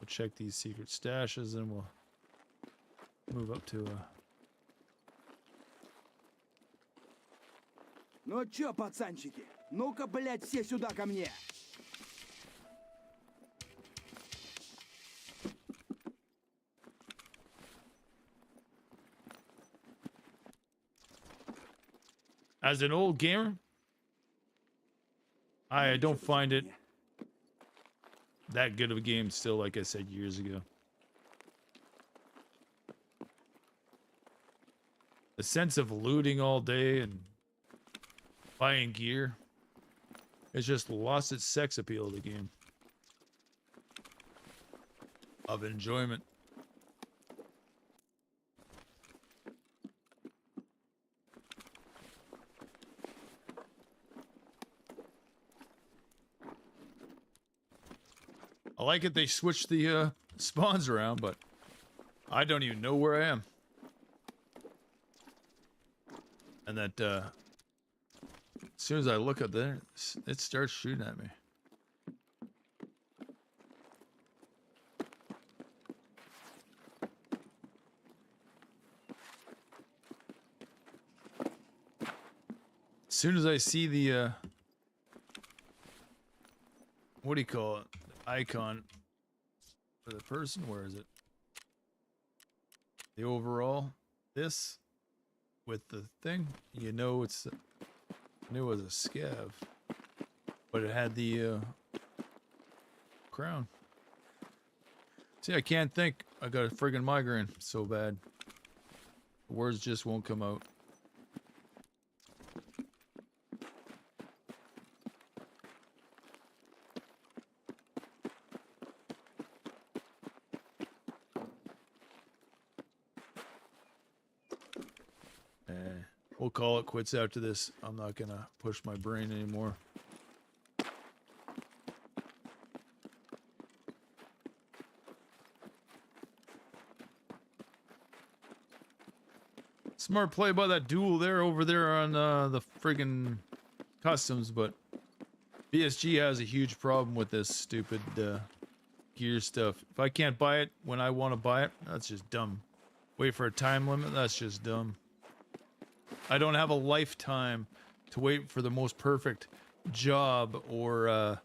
S2: We'll check these secret stashes and we'll move up to
S3: Ну чё, пацанчики? Ну-ка, блядь, все сюда ко мне.
S2: As an old gamer, I don't find it that good of a game still, like I said years ago. The sense of looting all day and buying gear has just lost its sex appeal of the game. Of enjoyment. I like it they switched the spawns around, but I don't even know where I am. And that as soon as I look up there, it starts shooting at me. As soon as I see the what do you call it? Icon for the person, where is it? The overall, this with the thing, you know it's, I knew it was a scav, but it had the crown. See, I can't think. I got a friggin' migraine so bad. The words just won't come out. We'll call it quits after this. I'm not gonna push my brain anymore. Smart play by that duel there over there on the friggin' customs, but BSG has a huge problem with this stupid gear stuff. If I can't buy it when I want to buy it, that's just dumb. Wait for a time limit, that's just dumb. I don't have a lifetime to wait for the most perfect job or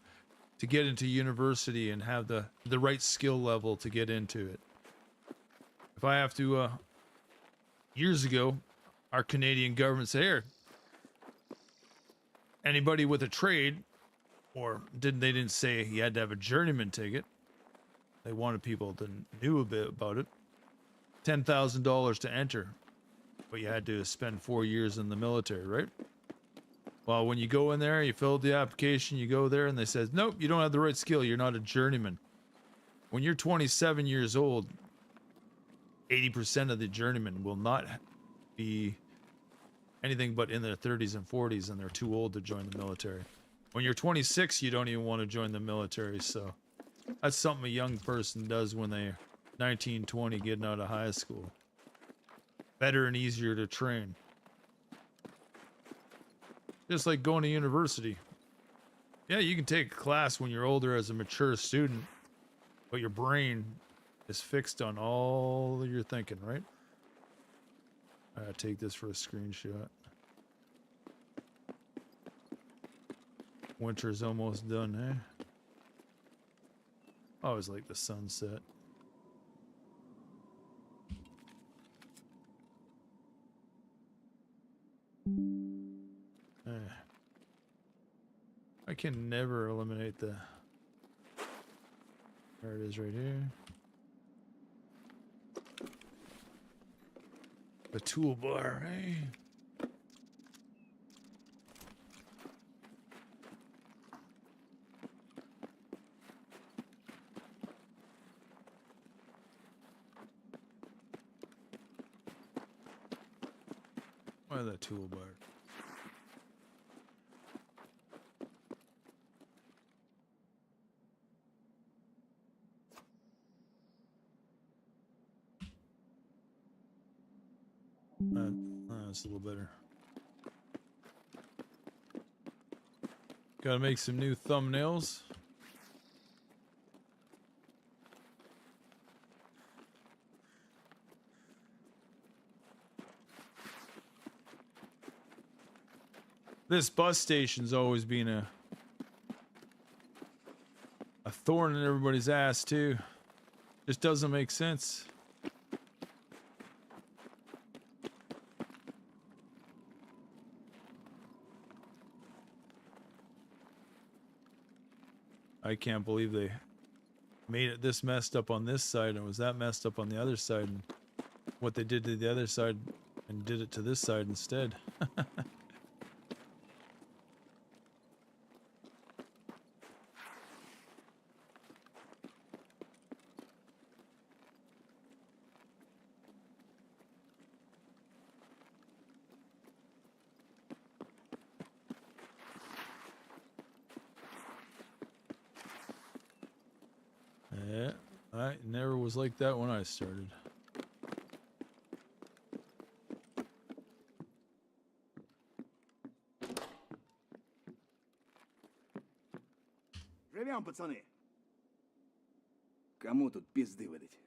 S2: to get into university and have the right skill level to get into it. If I have to, years ago, our Canadian government said, here, anybody with a trade, or they didn't say you had to have a journeyman ticket. They wanted people that knew a bit about it. $10,000 to enter. but you had to spend 4 years in the military, right? Well, when you go in there, you filled the application, you go there, and they says, nope, you don't have the right skill. You're not a journeyman. When you're 27 years old, 80% of the journeymen will not be anything but in their 30s and 40s, and they're too old to join the military. When you're 26, you don't even want to join the military, so that's something a young person does when they're 19, 20, getting out of high school. Better and easier to train. Just like going to university. Yeah, you can take a class when you're older as a mature student, but your brain is fixed on all your thinking, right? I gotta take this for a screenshot. Winter's almost done, eh? I always like the sunset. I can never eliminate the... There it is right here. The toolbar, eh? Why that toolbar? That's a little better. Gotta make some new thumbnails. This bus station's always been a thorn in everybody's ass too. Just doesn't make sense. I can't believe they made it this messed up on this side and was that messed up on the other side, and what they did to the other side and did it to this side instead. Yeah, I never was like that when I started.
S3: Живем, пацаны. Кому тут пизды выдать?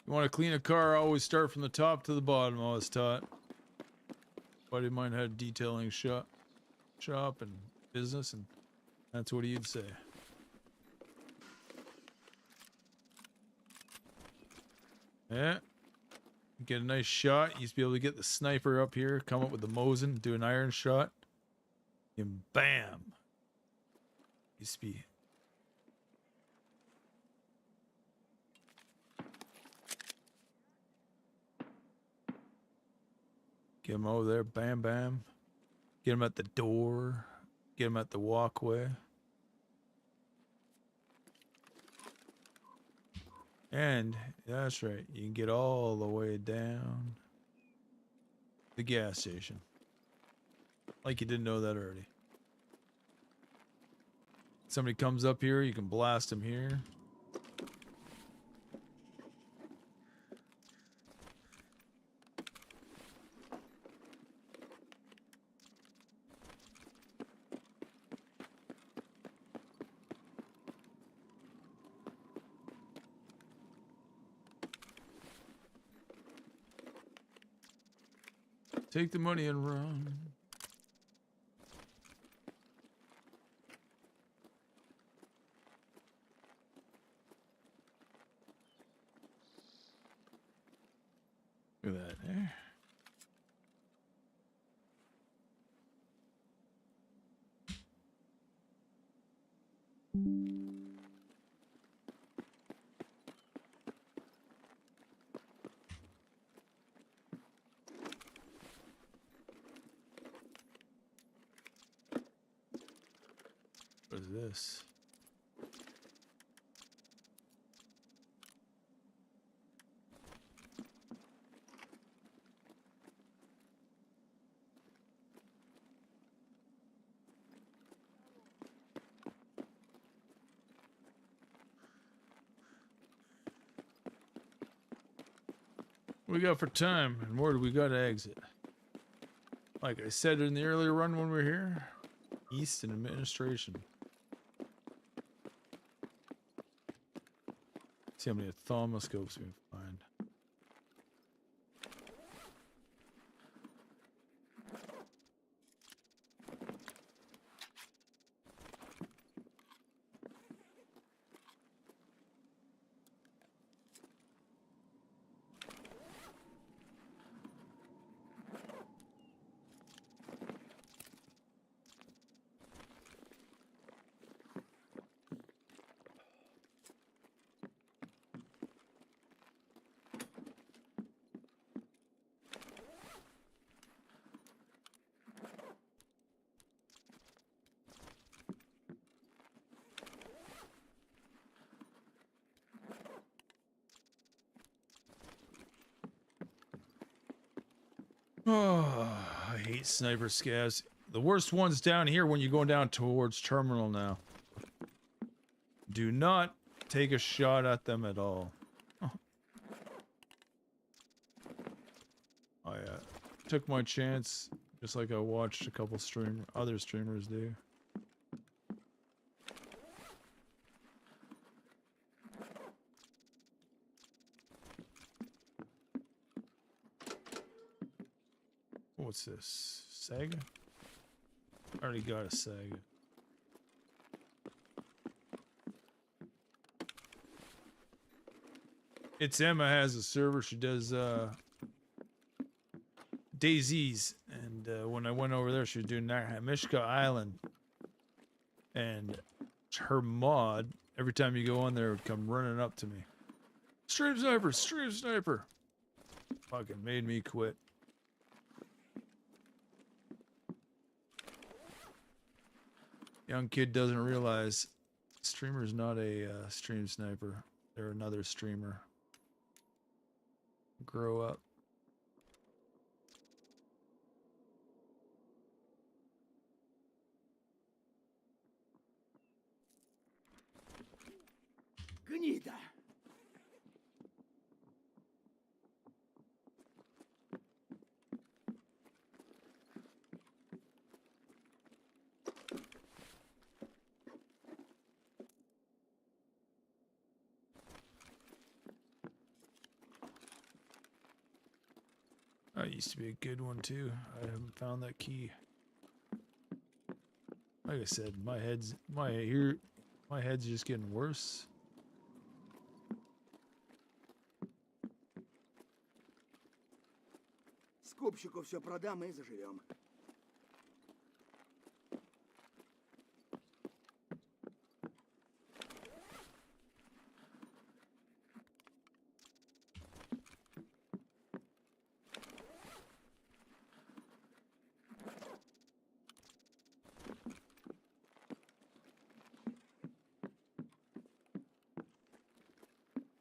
S2: You want to clean a car, always start from the top to the bottom, I was taught. Buddy of mine had a detailing shop and business, and that's what he'd say. Yeah. Get a nice shot. You used to be able to get the sniper up here, come up with the Mosin, do an iron shot, and bam. Used to be... Get him over there, bam, bam. Get him at the door. Get him at the walkway. And, that's right, you can get all the way down the gas station. Like you didn't know that already. Somebody comes up here, you can blast him here. Take the money and run. What is this? What we got for time, and where do we got to exit? Like I said in the earlier run when we were here, East and Administration. See how many ophthalmoscopes we can find. Oh, I hate sniper scavs. The worst one's down here when you're going down towards terminal now. Do not take a shot at them at all. Oh. I took my chance, just like I watched a couple other streamers do. What's this? Saga? I already got a Saga. It's Emma has a server. She does daisies, and when I went over there, she was doing Mishka Island, and her mod every time you go on there would come running up to me. Stream sniper, stream sniper. Fucking made me quit. Young kid doesn't realize streamer's not a stream sniper. They're another streamer. Grow up.
S3: Гнида!
S2: That used to be a good one too. I haven't found that key. Like I said, my head's just getting worse.
S3: Скупщику все продам и заживем.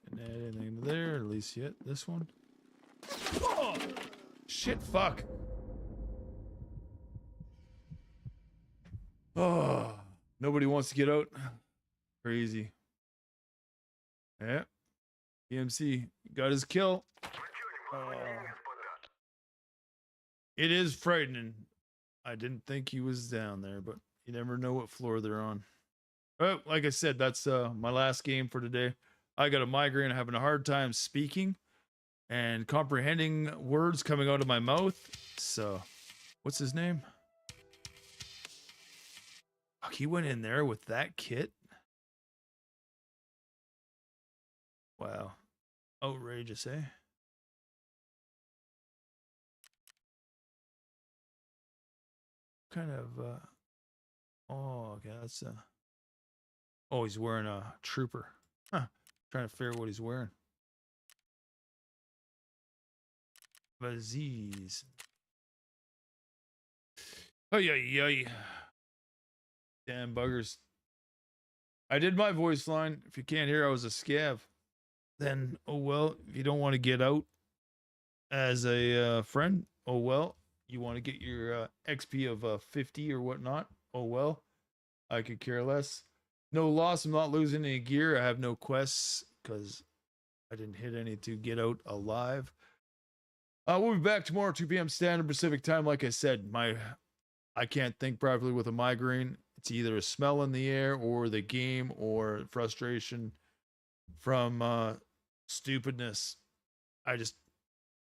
S2: Didn't add anything there, at least yet. This one. Oh! Shit, fuck. Oh, nobody wants to get out. Crazy. Yeah. PMC got his kill. It is frightening. I didn't think he was down there, but you never know what floor they're on. But like I said, that's my last game for today. I got a migraine, having a hard time speaking and comprehending words coming out of my mouth. So, what's his name? Fuck, he went in there with that kit. Wow. Outrageous, eh? Kind of, oh, okay, that's,
S1: Oh, he's wearing a trooper. Huh. Trying to figure out what he's wearing. Aziz. Oh yeah. Damn buggers. I did my voice line. If you can't hear, I was a scav. Then, oh well, if you don't want to get out as a friend, oh well. You want to get your XP of 50 or whatnot, oh well. I could care less. No loss. I'm not losing any gear. I have no quests because I didn't hit any to get out alive. We'll be back tomorrow, 2 p.m. Standard Pacific Time. Like I said, I can't think properly with a migraine. It's either a smell in the air or the game or frustration from stupidness. I just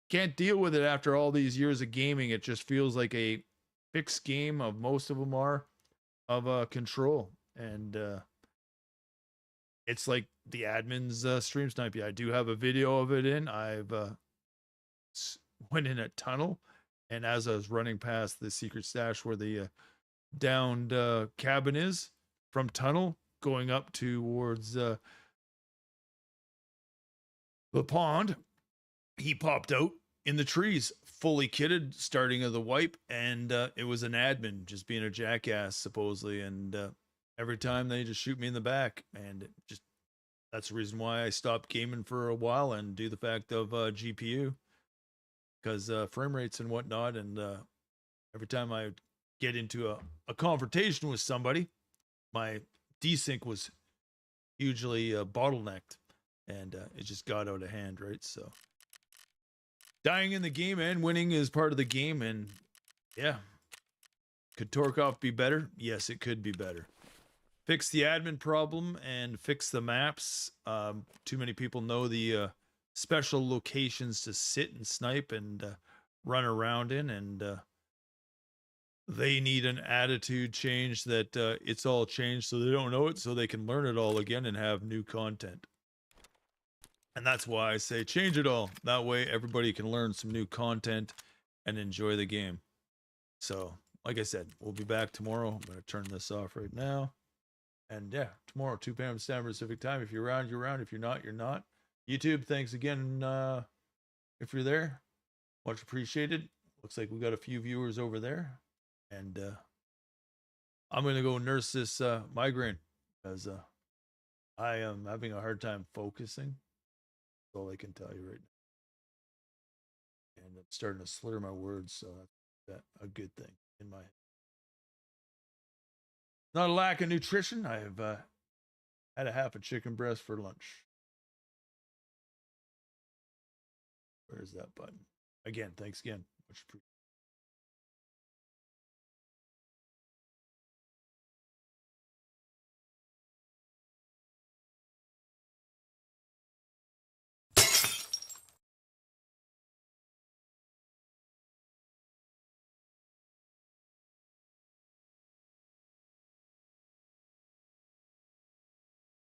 S1: can't deal with it after all these years of gaming. It just feels like a fixed game of most of them are of control. And it's like the admin's stream sniping. I do have a video of it in. I've went in a tunnel, and as I was running past the secret stash where the downed cabin is, from tunnel going up towards the pond, he popped out in the trees, fully kitted, starting of the wipe, and it was an admin just being a jackass supposedly, and every time they just shoot me in the back, and that's the reason why I stopped gaming for a while and do the fact of GPU, because frame rates and whatnot, and every time I get into a confrontation with somebody, my desync was hugely bottlenecked, and it just got out of hand, right? So dying in the game and winning is part of the game, and yeah, could Torkov be better? Yes, it could be better. Fix the admin problem and fix the maps. Too many people know the special locations to sit and snipe and run around in, and they need an attitude change that it's all changed so they don't know it, so they can learn it all again and have new content. And that's why I say change it all. That way everybody can learn some new content and enjoy the game. So, like I said, we'll be back tomorrow. I'm going to turn this off right now. And yeah, tomorrow, 2 p.m. Standard Pacific Time. If you're around, you're around. If you're not, you're not. YouTube, thanks again if you're there. Much appreciated. Looks like we got a few viewers over there. And I'm going to go nurse this migraine because I am having a hard time focusing. That's all I can tell you right now. And I'm starting to slur my words, so that's a good thing in my head. Not a lack of nutrition. I have had a half a chicken breast for lunch. Where's that button? Again, thanks again. Much appreciated.